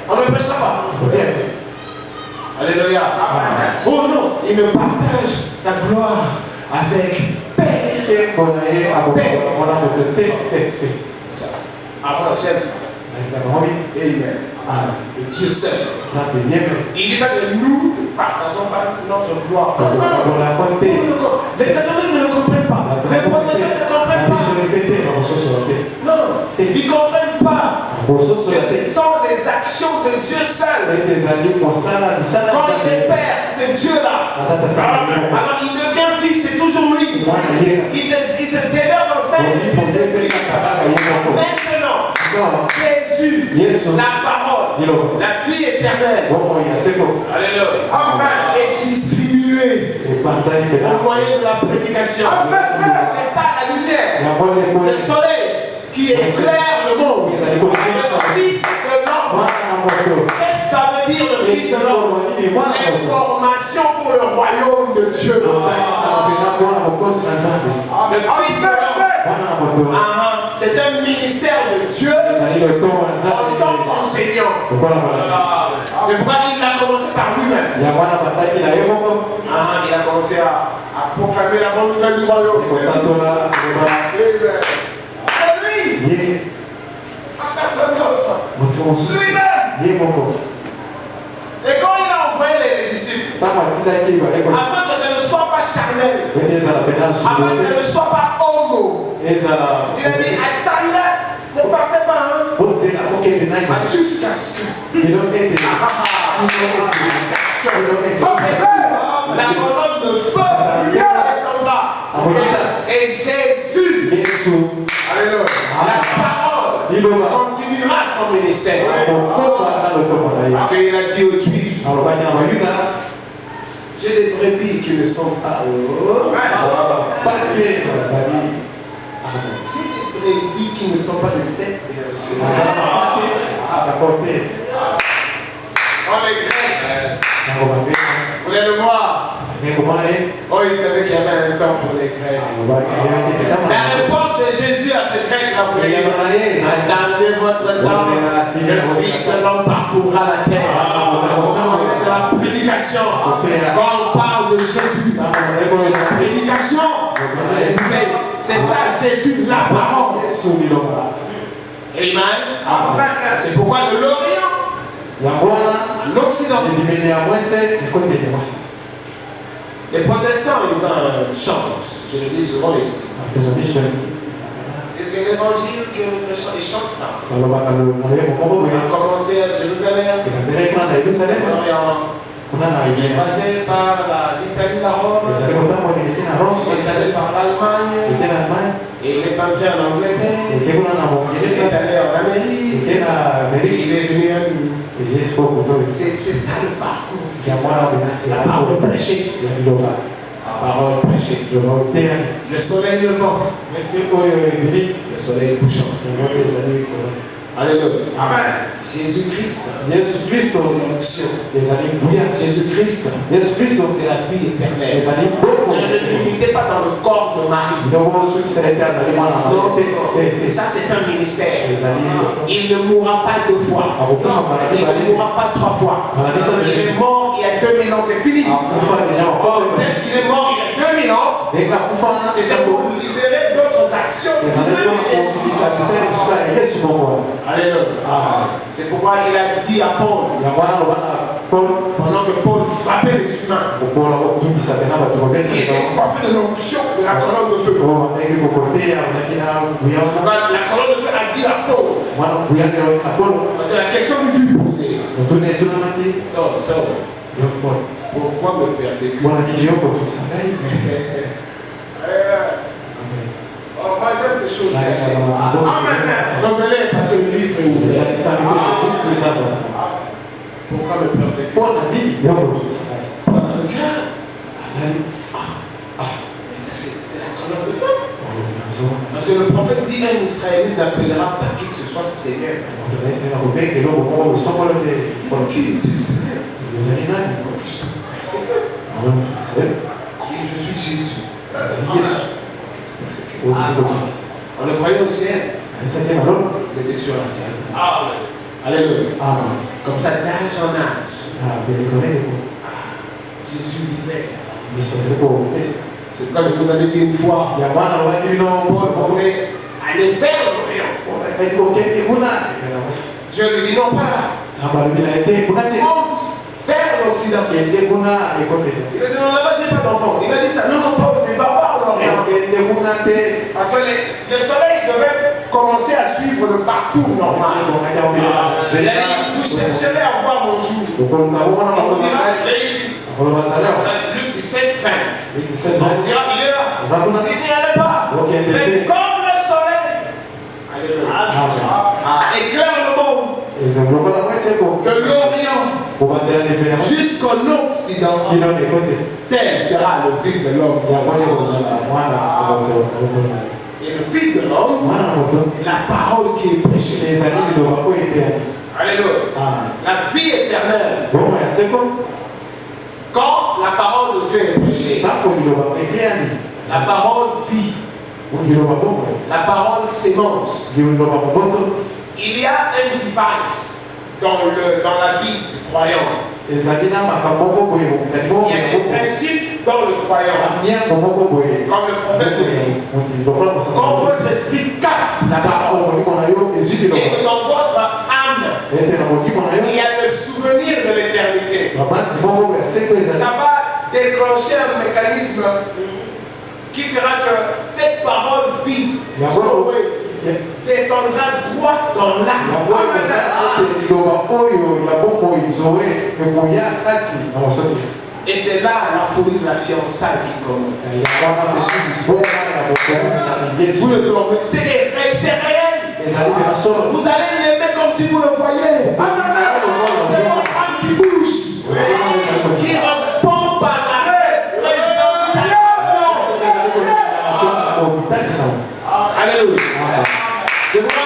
On ne prêchera pas. Alléluia. Oh non, il me partage sa gloire avec paix. Ah, moi, j'aime ça. Amen. Le Dieu seul. Il dit pas que nous ne partageons pas notre gloire. Les catholiques ne le comprennent pas. Les protestants ne comprennent pas. Non, ils ne comprennent pas que ce sont les actions de Dieu seul. Quand il est Père, c'est Dieu-là. Alors il devient Fils, c'est toujours lui. Il se déverse en Saint-Esprit. Maintenant, Jésus, la parole, la vie éternelle, Alléluia, est distribuée au moyen de la prédication. C'est ça la lumière. Le soleil qui éclaire le monde. Le Fils de l'homme. Qu'est-ce que ça veut dire le Fils de l'homme? Information pour le royaume de Dieu. Le Fils de l'homme. C'est un ministère de Dieu en tant qu'enseignant. C'est pourquoi il a commencé par lui-même. Il a commencé à proclamer la bonne nouvelle du royaume. C'est lui. Personne d'autre. Lui-même. Et quand il a envoyé les disciples, afin que ce ne soit pas charnel, afin que ce ne soit pas homo, il a dit attendez, ne partez pas, jusqu'à ce que la colonne de feu descendra. Et Jésus, alléluia, la parole continuera son ministère. Parce qu'il a dit aux Juifs, j'ai des brebis qui ne sont pas j'ai des brebis qui ne sont pas de cette les Grecs, vous voulez le voir? Oh, il savait qu'il y avait un temps pour les Grecs. La réponse de Jésus à ces Grecs, là, vous voyez, attendez votre temps, le Fils de l'homme parcourra la terre. De la prédication, quand on parle de Jésus, c'est la prédication. C'est ça, Jésus, la parole. Amen. C'est pourquoi de l'Orient, l'Occident, les protestants, ils en chantent. Je le dis souvent ici. Est-ce que l'évangile, ils chantent ça? On a commencé à Jérusalem. On est passé par l'Italie, la Rome. On est allé par l'Allemagne. Et il est entré en Angleterre. Il est allé en Amérique. Il est venu à nous. C'est ça le parcours. La parole prêchée. La parole prêchée. Le soleil levant. Le soleil couchant. Alléluia. Amen. Jésus-Christ. C'est l'onction. Jésus-Christ. C'est la vie éternelle. Ne le limitez pas dans le corps de Marie. Non, ça c'est un ministère. Il ne mourra pas 2 fois. Il ne mourra pas 3 fois. Il est mort il y a 2000 ans, c'est fini. Peut-être qu'il est mort il y a 2000 ans. C'était pour libérer d'autres actions. l'action du même Jésus. Alléluia. C'est pourquoi il a dit à Paul, pendant que Paul frappait les humains, il était parfait de l'onction de la colonne de feu. La colonne de feu a dit à Paul, parce que la question lui fut posée. Sors. Pourquoi me persécuter? Oh, moi j'aime ces choses. Amen. Revenez parce que le livre est ouvert. Pourquoi me persécuter? Regarde. C'est la colonne de feu. Parce que le prophète dit un Israélite n'appellera pas qui que ce soit Seigneur. Qui tu Seigneur? Je suis Jésus. On le croyait au ciel. Il était sur la terre. Alléluia. Comme ça, d'âge en âge. Jésus libère. C'est pourquoi je vous avais dit une fois. Paul voulait aller vers l'Orient. Dieu lui dit non, pas là. Monte vers l'Occident. Il a dit non, là-bas, j'ai pas d'enfant. Il a dit ça. Non, pas, mais va voir l'Orient. Parce que le soleil devait commencer à suivre le parcours normal. Il a dit, vous chercherez à voir mon jour. On vous dira, il est ici. Luc 17, 20. On vous dira, il est là. Il n'y allait pas. Mais comme le soleil éclaire le monde, de l'Orient jusqu'au Occident, tel sera le Fils de l'homme. Et le Fils de l'homme, la parole qui est prêchée. Alléluia. La vie éternelle. Quand la parole de Dieu est prêchée, la parole vit. La parole s'émence. Il y a un device dans la vie du croyant. Il y a des principes dans le croyant. Comme le prophète le dit. Quand votre esprit capte la parole et que dans votre âme, il y a le souvenir de l'éternité, ça va déclencher un mécanisme qui fera que cette parole vie descendra droit dans l'âme. Et c'est là la folie de la fiançaille qui commence. Vous le trouvez? C'est réel. Vous allez l'aimer comme si vous le voyez. C'est votre âme qui bouge, qui répond par la présentation. Alléluia. C'est pourquoi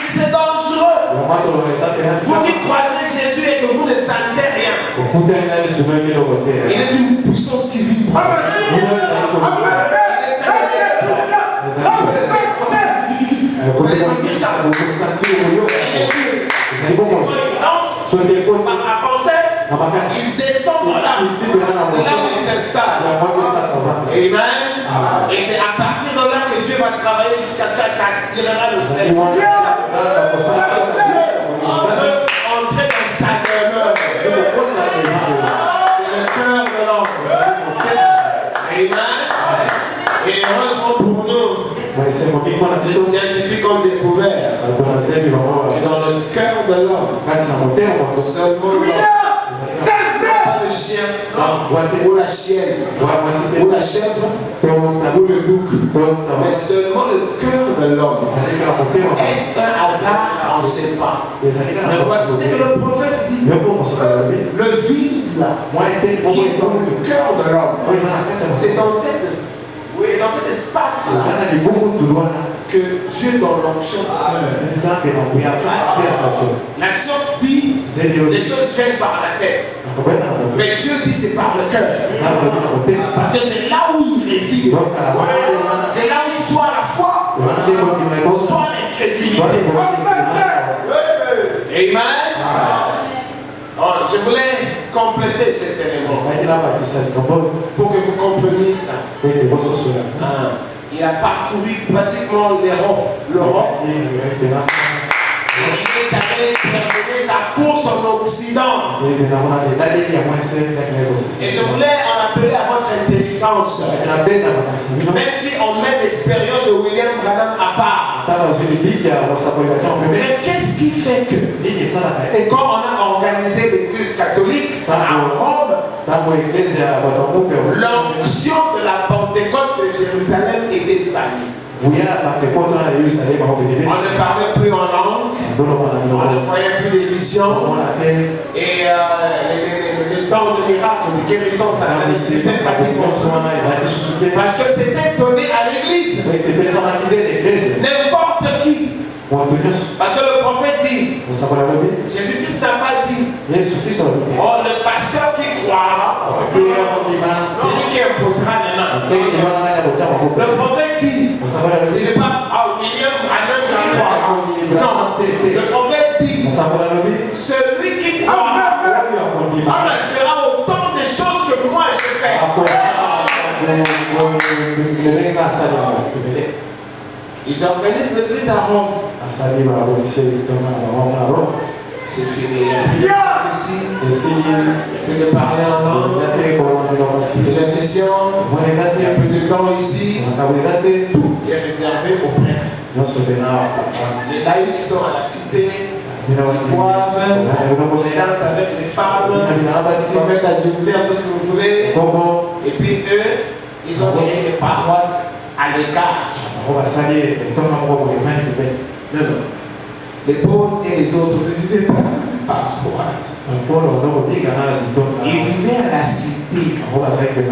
c'est dangereux. Vous qui croisez Jésus et que vous ne sentez rien. Il est une puissance qui vit. Vous pouvez sentir ça. Par la pensée, il descend dans l'âme. C'est là où il s'installe. Amen. Et c'est à partir de là que Dieu va travailler jusqu'à ce que ça attirera le ciel. Dieu entrer dans sa demeure. C'est le cœur de l'homme. Amen. Et heureusement pour nous, les scientifiques ont découvert que dans le cœur de l'homme, seulement l'homme, pas le chien, ou la chienne, ou la chèvre, ou le bouc, mais seulement le cœur de l'homme. Est-ce un hasard? On ne sait pas. Mais voici ce que le prophète dit. Le vide là, qui est dans le cœur de l'homme, c'est dans cet espace que Dieu dans l'onction. La science dit les choses viennent par la tête, mais Dieu dit c'est par le cœur, parce que c'est là où il réside. C'est là où soit la foi, soit l'incrédulité. Amen. Alors, je voulais compléter cet élément pour que vous compreniez ça. Il a parcouru pratiquement l'Europe. Il est allé terminer sa course en Occident. Et je voulais en appeler à votre intelligence. Même si on met l'expérience de William Branham à part. Mais qu'est-ce qui fait que, et quand on a organisé l'église catholique à Rome, l'onction de la Pentecôte de Jérusalem était bannie. On ne parlait plus en langue, on ne voyait plus des visions, et le temps de miracle, de guérison, ça c'était pratiquement parce que c'était donné à l'église. N'importe qui. Parce que le prophète dit, Jésus-Christ n'a pas dit, oh, le pasteur qui croira, c'est lui qui imposera maintenant. Le prophète dit, ce n'est pas William Branham qui croira. Non, le prophète dit, celui qui croira, on fera autant de choses que moi je fais. Ils organisent l'église à Rome. C'est fini. Ici, il de parler en langue. Il y a la mission. Il y a plus de temps ici. Tout est réservé aux prêtres. Les laïcs sont à la cité. Ils boivent. Ils dansent avec les femmes. Ils mettent adultère, tout ce que vous voulez. Et puis eux, ils ont créé des paroisses à l'écart. Non. Les pauvres et les autres ne vivaient pas par paroisse. Ils vivaient à la cité avec tout le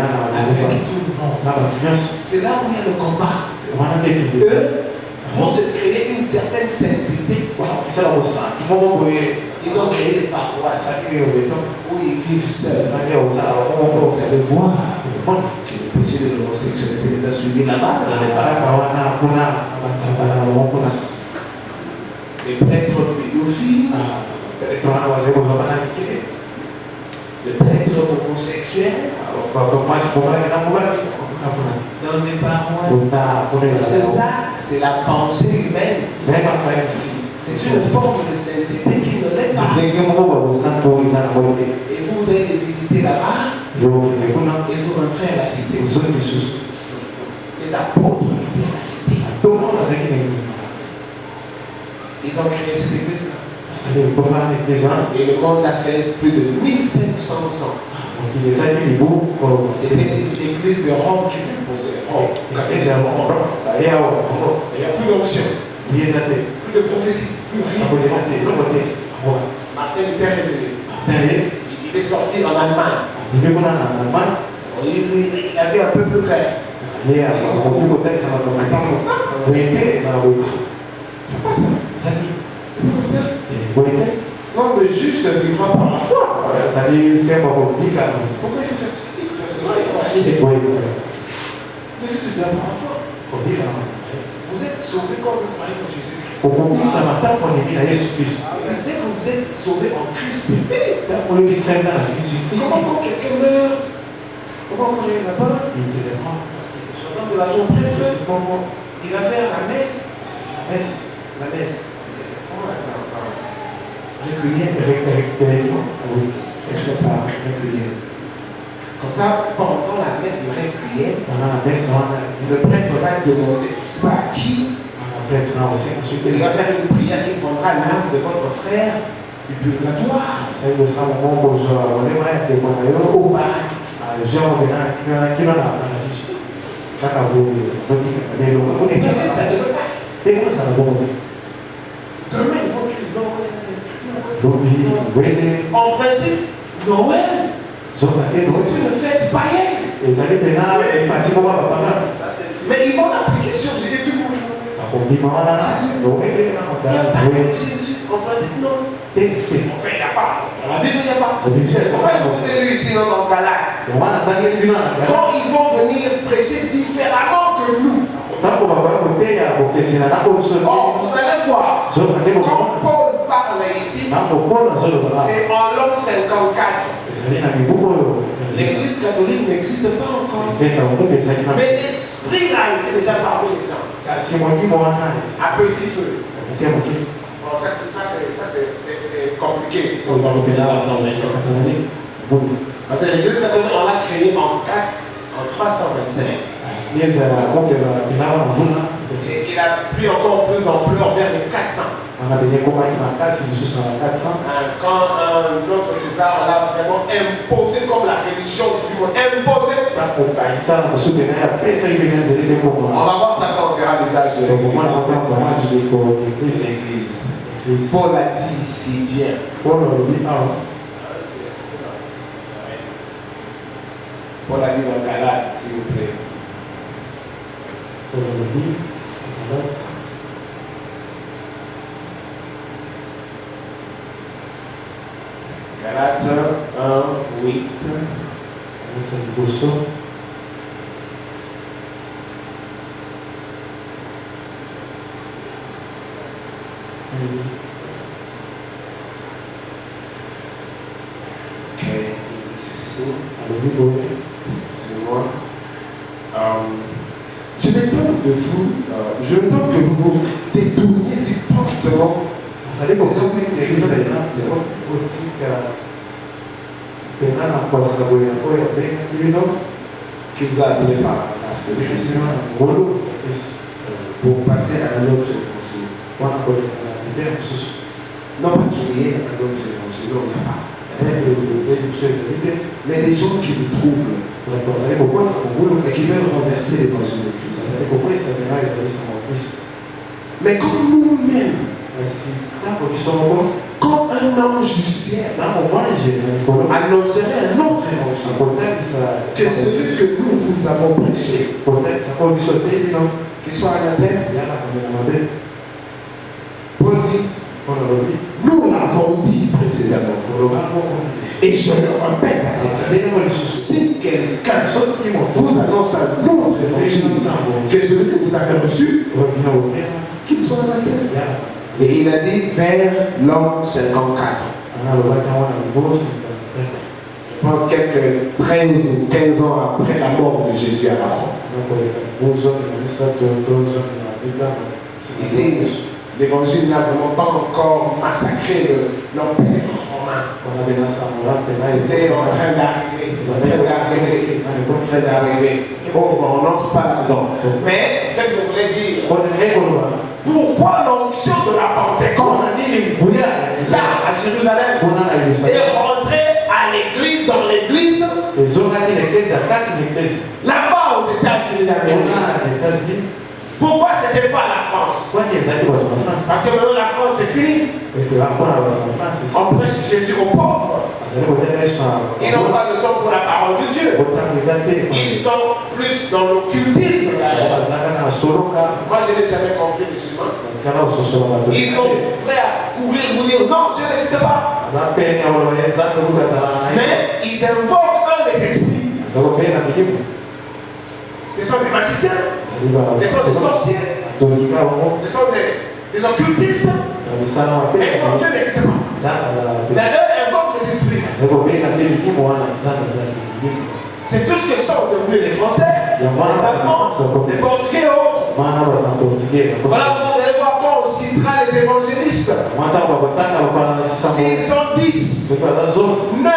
monde. C'est là où il y a le combat. Eux vont se créer une certaine sainteté. Ils ont créé des paroisses où ils vivent seuls. Vous allez voir que le péché de l'homosexualité les a suivis là-bas. Les prêtres pédophiles, les prêtres homosexuels, dans les paroisses. Parce que ça, c'est la pensée humaine. C'est une forme de sainteté qui ne l'est pas. Et vous allez les visiter là-bas, et vous rentrez à la cité. Les apôtres étaient à la cité. Ils ont créé cette église. Et le monde a fait plus de 1500 ans. C'était l'église de Rome qui s'imposait. Il n'y a plus d'onction, plus de prophétie, plus rien. Martin Luther est venu. Il est sorti en Allemagne. Il avait un peu plus clair. C'est pas comme ça. C'est pas ça. C'est pas ça. Non, le juste vivra par la foi. Pourquoi il faut faire ceci, il faut faire cela, il faut agir. Le juste vivra par la foi. Vous êtes sauvés quand vous croyez en Jésus-Christ. Dès que vous êtes sauvés en Christ, c'est fait. Comment quand quelqu'un meurt, comment on est là-bas, pendant de l'argent prêtre, il va faire la messe. La messe. Comme ça, pendant la messe de requiem, le prêtre va demander, je ne sais pas à qui, il va faire une prière qui prendra l'âme de votre frère du purgatoire au paradis. Demain, ils vont crier Noël. En principe, Noël, c'est une fête païenne. Mais ils vont l'appliquer sur Jésus. Tout le monde. Il n'y a pas de Jésus. En principe, non. Enfin, il n'y a pas. Dans la Bible, il n'y a pas. C'est pourquoi je vous ai lu ici dans Galates. Quand ils vont venir prêcher différemment que nous. Or, vous allez voir, quand Paul parle ici, c'est en l'an 54. L'église l'église catholique n'existe pas encore. Mais l'esprit a été déjà parmi les gens. À petit feu. Bon, ça c'est compliqué. Si on va revenir là-dedans. Parce que l'église catholique, on l'a créée en 325. Et il a pris encore plus d'ampleur vers les 400. Quand un autre César l'a vraiment imposé comme la religion du monde. Imposé. On va voir ça quand on verra les âges de l'église. Paul a dit si bien. Paul a dit dans Galates, s'il vous plaît. Galates 1, 8. Ok, il dit ceci. Excusez-moi. Je me demande que vous vous détourniez si promptement. Vous savez comme ça, qui vous a appelé par la grâce de Christ pour passer à un autre évangile. Non pas qu'il y ait un autre évangile, non, il n'y a pas. Mais des gens qui vous troublent et qui veulent renverser l'évangile de Christ. Mais comme nous-mêmes, quand un ange du ciel annoncerait un autre évangile que celui que nous vous avons prêché, qu'il soit anathème, Paul dit, nous l'avons dit précédemment. Et je le répète à cette heure, si quelqu'un vous annonce un autre évangile que celui que vous avez reçu, qu'il soit anathème. Et il a dit vers l'an 54. Je pense quelques 13 ou 15 ans après la mort de Jésus à la croix. Ici, l'évangile n'a vraiment pas encore massacré l'empire romain. C'était en train d'arriver. Bon, on n'entre pas là-dedans. Mais ce que je voulais dire, pourquoi l'onction de la Pentecôte là à Jérusalem est rentrée à l'église, dans l'église, là-bas aux États-Unis d'Amérique? Pourquoi ce n'était pas la France? Parce que maintenant la France est finie. On prêche Jésus aux pauvres. Ils n'ont pas de temps pour la parole de Dieu. Ils sont plus dans l'occultisme. Moi je n'ai jamais compris les humains. Ils sont prêts à courir, vous dire non, Dieu n'existe pas. Mais ils invoquent des esprits. Ce sont des magiciens. Ce sont des sorciers. Ce sont des occultistes. Mais non, Dieu n'existe pas. Mais eux invoquent les esprits. C'est tout ce que sont devenus les Français, les Allemands, les Portugais et autres. Voilà comment vous allez voir quand on citera les évangélistes. S'ils sont 10, 9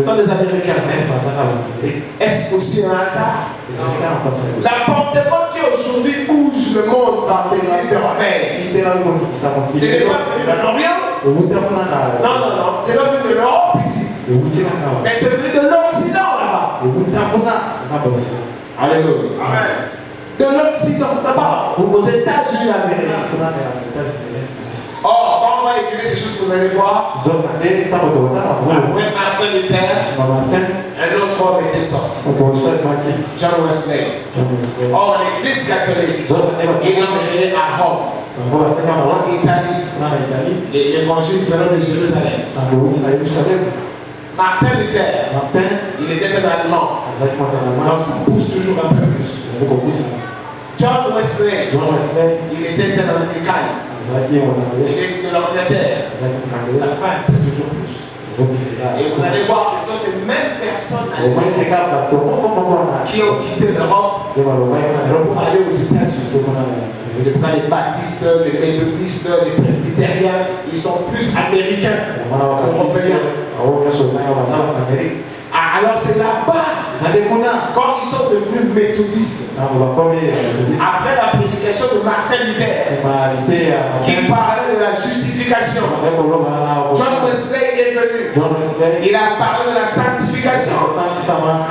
sont des Américains. Est-ce aussi un hasard? La Pentecôte qui aujourd'hui bouge le monde par l'église de Raphaël, ce n'est pas venu de l'Orient. Non, c'est pas venu de l'Europe ici. Mais c'est venu de l'Occident là-bas. Alléluia. Amen. De l'Occident là-bas, aux États-Unis d'Amérique. Or, quand on va étudier ces choses que vous allez voir, après Martin Luther, un autre homme était sorti. John Wesley. Or, l'église catholique, il a créé à Rome, en Italie, l'évangile venant de Jérusalem. Martin Luther, il était un Allemand. Donc ça pousse toujours un peu plus. John Wesley, il était un Anglican. Il est de l'Angleterre. Ça va un peu toujours plus. Et vous allez voir que ce sont ces mêmes personnes qui ont quitté l'Europe pour aller aux États-Unis. C'est pourquoi les baptistes, les méthodistes, les presbytériens, ils sont plus américains qu'européens. Alors c'est là-bas, quand ils sont devenus méthodistes, après la prédication de Martin Luther, qui parlait de la justification, John Wesley est venu. Il a parlé de la sanctification.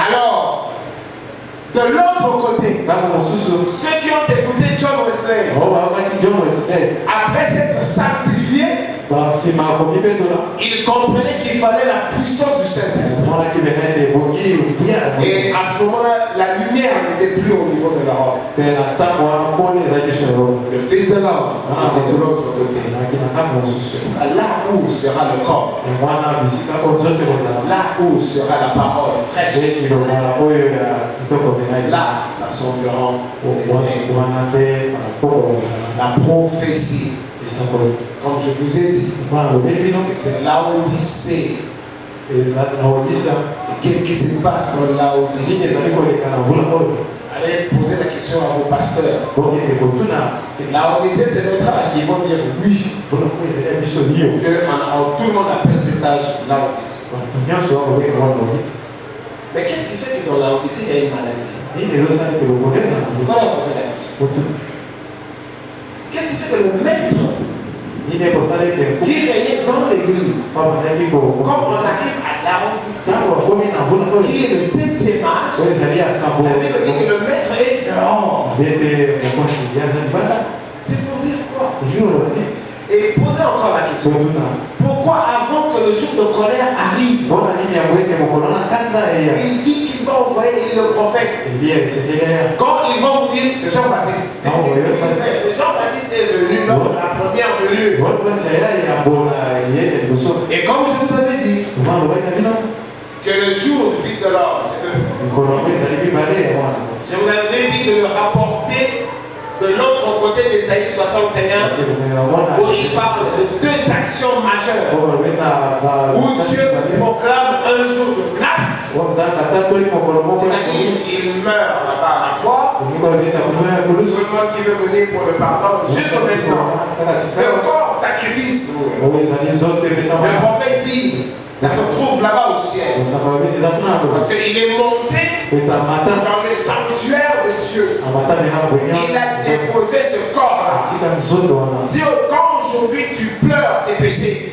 Alors, de l'autre côté, ceux qui ont écouté John Wesley, après s'être sanctifiés, ils comprenaient qu'il fallait la puissance du Saint-Esprit. Et à ce moment-là, la lumière n'était plus au niveau de l'Europe. Le Fils de l'homme était de l'autre côté. Là où sera le corps, là où sera la parole fraîche, là s'assembleront la prophétie. Comme je vous ai dit, c'est Laodicée. Qu'est-ce qui se passe dans Laodicée? Allez poser la question à vos pasteurs. Laodicée, c'est notre âge. Ils vont dire oui. Parce que tout le monde appelle cet âge Laodicée. Mais qu'est-ce qui fait que dans Laodicée, il y a une maladie? Voilà, poser la question. Qu'est-ce qui fait que le maître qui régnait dans l'église, comme on arrive à Laodicée, qui est le 7e âge, la Bible dit que le maître est dehors. C'est pour dire quoi? Et posez encore la question. Pourquoi avant que le jour de colère arrive, il dit qu'il va envoyer le prophète? Quand ils vont vous dire, c'est Jean-Baptiste. Jean-Baptiste est venu lors de la première venue. Et comme je vous avais dit, que le jour du Fils de l'homme, c'est eux. Je vous avais dit de le rapporter de l'autre côté d'Ésaïe 61, où il parle de deux actions majeures, où Dieu proclame un jour de grâce, c'est-à-dire il meurt là-bas à la croix, tout le monde qui veut venir pour le pardon, jusqu'au maintenant, le corps sacrifice. Le prophète dit, ça se trouve là-bas au ciel, parce qu'il est monté dans le sanctuaire de Dieu. Il a déposé ce corps-là. Si quand aujourd'hui tu pleures tes péchés,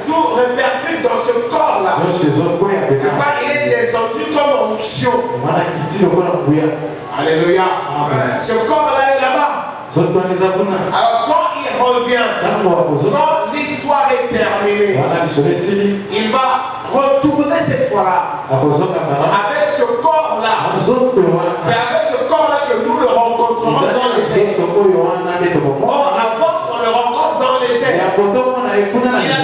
tout répercute dans ce corps-là. C'est pas il est descendu comme onction. Alléluia. Ce corps-là est là-bas. Alors quand il revient, quand l'histoire est terminée, il va retourner cette fois-là avec ce corps-là. C'est avec ce corps-là que nous le rencontrerons dans les airs. Or, avant qu'on le rencontre dans les airs, il a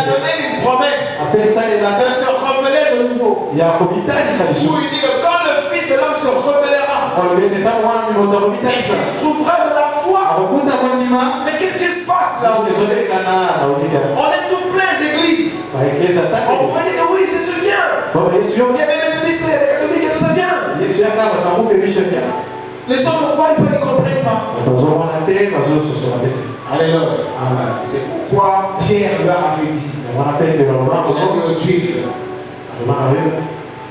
donné une promesse de se révéler de nouveau. Où il dit que quand le Fils de l'homme se révélera, il trouvera de la foi. Mais qu'est-ce qui se passe là? On est tout plein d'églises. On peut dire que oui, Jésus vient. Il y avait même des lycées, il y a des catholiques, ça vient. Les gens ne voient pas, ils ne comprennent pas. Alléluia. C'est pourquoi Pierre leur avait dit, il a dit aux Juifs,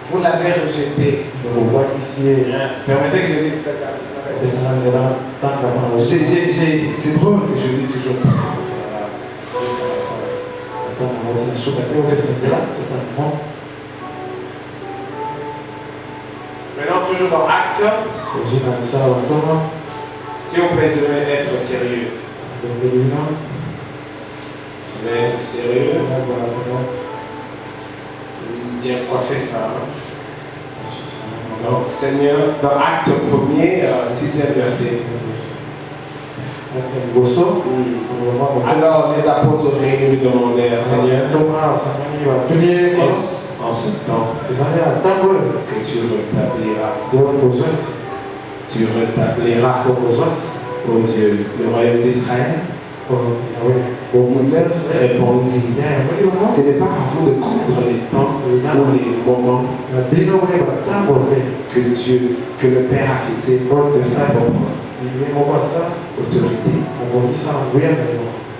vous l'avez rejeté. Permettez que je dise ça. C'est drôle que je dis toujours passer jusqu'à la fin. Maintenant, toujours dans Actes, si on plaît, je vais être sérieux. Je vais être sérieux. Bien coiffé ça. Donc, Seigneur, dans Acte 1er, 6e verset. Alors les apôtres réunis lui demandèrent, Seigneur, est-ce en ce temps que tu rétabliras, ô Dieu, le royaume d'Israël? Mon père répondit, ce n'est pas à vous de comprendre les temps ou les moments que le Père a fixé pour de sa propre autorité.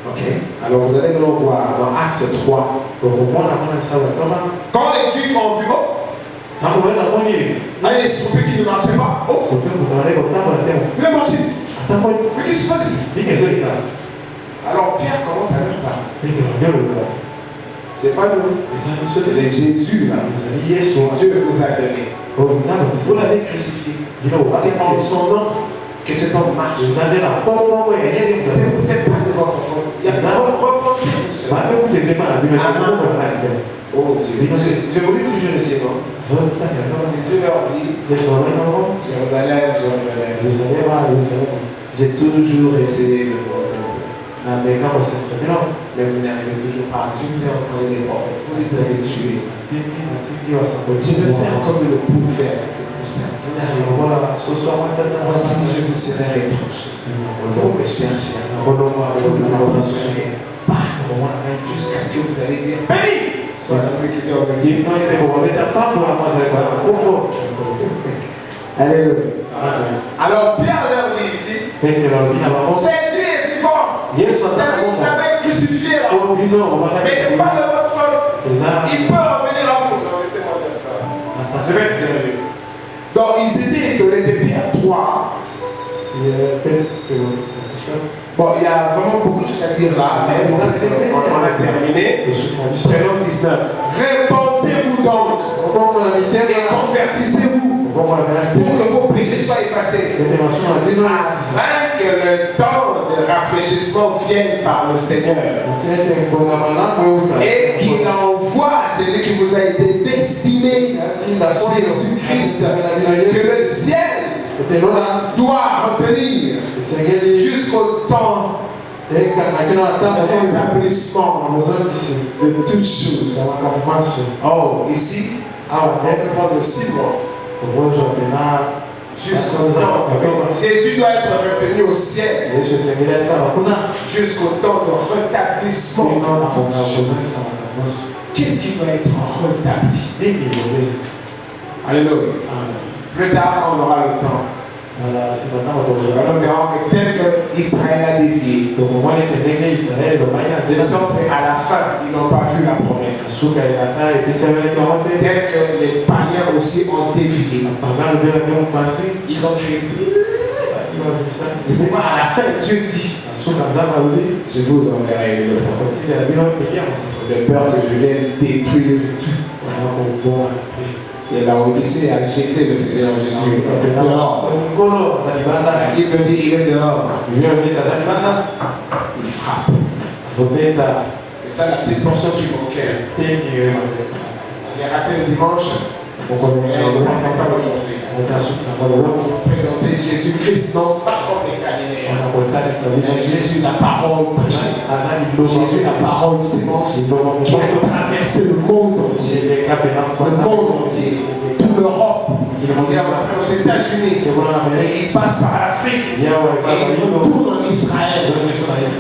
Ok. Alors vous allez nous voir dans Acte 3. Quand les Juifs ont vu, les soupes qui ne marchaient pas. Oh, il est marché. Mais qu'est-ce qui se passe ici? Alors Pierre commence à leur parler. C'est pas nous. C'est les Jésus là. Dieu vous a donné. Vous l'avez crucifié. C'est en son nom que cet homme marche. C'est pas de votre faute. Il y a oh Dieu. Je voulais toujours le Seigneur. Jésus leur dit, Jérusalem, Jérusalem. J'ai toujours essayé de vous. Mais vous n'arrivez toujours pas. Je vous ai envoyé les prophètes. Vous les avez tués. Je vais faire comme le pour faire. C'est pour ça. Voici, je vous serai réproché. Vous me cherchez. Jusqu'à ce que vous allez dire béni soit celui qui dort. Alléluia. Alors Pierre leur dit ici, Jésus est vivant. Vous avez crucifié là. Mais ce n'est pas de votre faute. Il peut revenir à vous. Non, laissez-moi dire ça. Je vais être sérieux. Donc ils étaient étonnés, c'est Pierre 3. Bon, il y a vraiment beaucoup de choses à dire là, mais on a terminé. Prenons 19. Répandez-vous donc et convertissez-vous pour que vos péchés soient effacés, afin que le temps de rafraîchissement vienne par le Seigneur et qu'il envoie celui qui vous a été destiné, Jésus-Christ, que le ciel doit retenir jusqu'au temps d'établissement de toutes choses. Oh, ici, on parle de 6 mois. Jusqu'au temps. Jésus doit être retenu au ciel jusqu'au temps de rétablissement. Qu'est-ce qui doit être rétabli? Alléluia. Plus tard, on aura le temps. Alors, nous verrons que tel que Israël a dévié, de sorte qu'à la fin, ils n'ont pas vu la promesse. Tel que les païens aussi ont dévié, ils ont créé. C'est pourquoi à la fin, Dieu dit, je vous enverrai le prophète, de peur que je vienne détruire tout. Et la Odyssée a jeté le Seigneur Jésus dehors. La Bible dit il est dehors. Il frappe. C'est ça la petite portion qui manquait. J'ai raté le dimanche. On va faire ça aujourd'hui. Présenter Jésus-Christ non pas comme des Galiléens, mais Jésus la parole prêchée. Jésus la parole sémence qui a traversé le monde entier. Le monde entier. Toute l'Europe. Il revient aux États-Unis. Et il passe par l'Afrique. Et il retourne en Israël.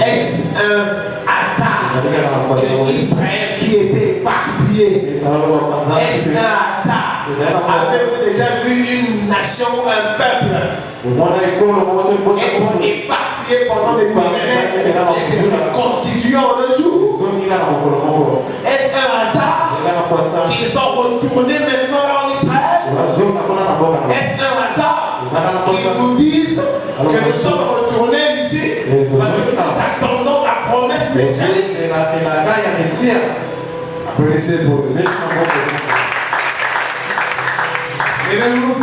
Est-ce un hasard que Israël qui était éparpillé? Est-ce un hasard? Avez-vous déjà vu une nation, un peuple éparpillé pendant des millénaires et se constituant un jour? Est-ce un hasard qu'ils sont retournés maintenant en Israël? Est-ce un hasard qu'ils nous disent que nous sommes retournés ici parce que nous attendons la promesse messianique? Applaudissez pour nous.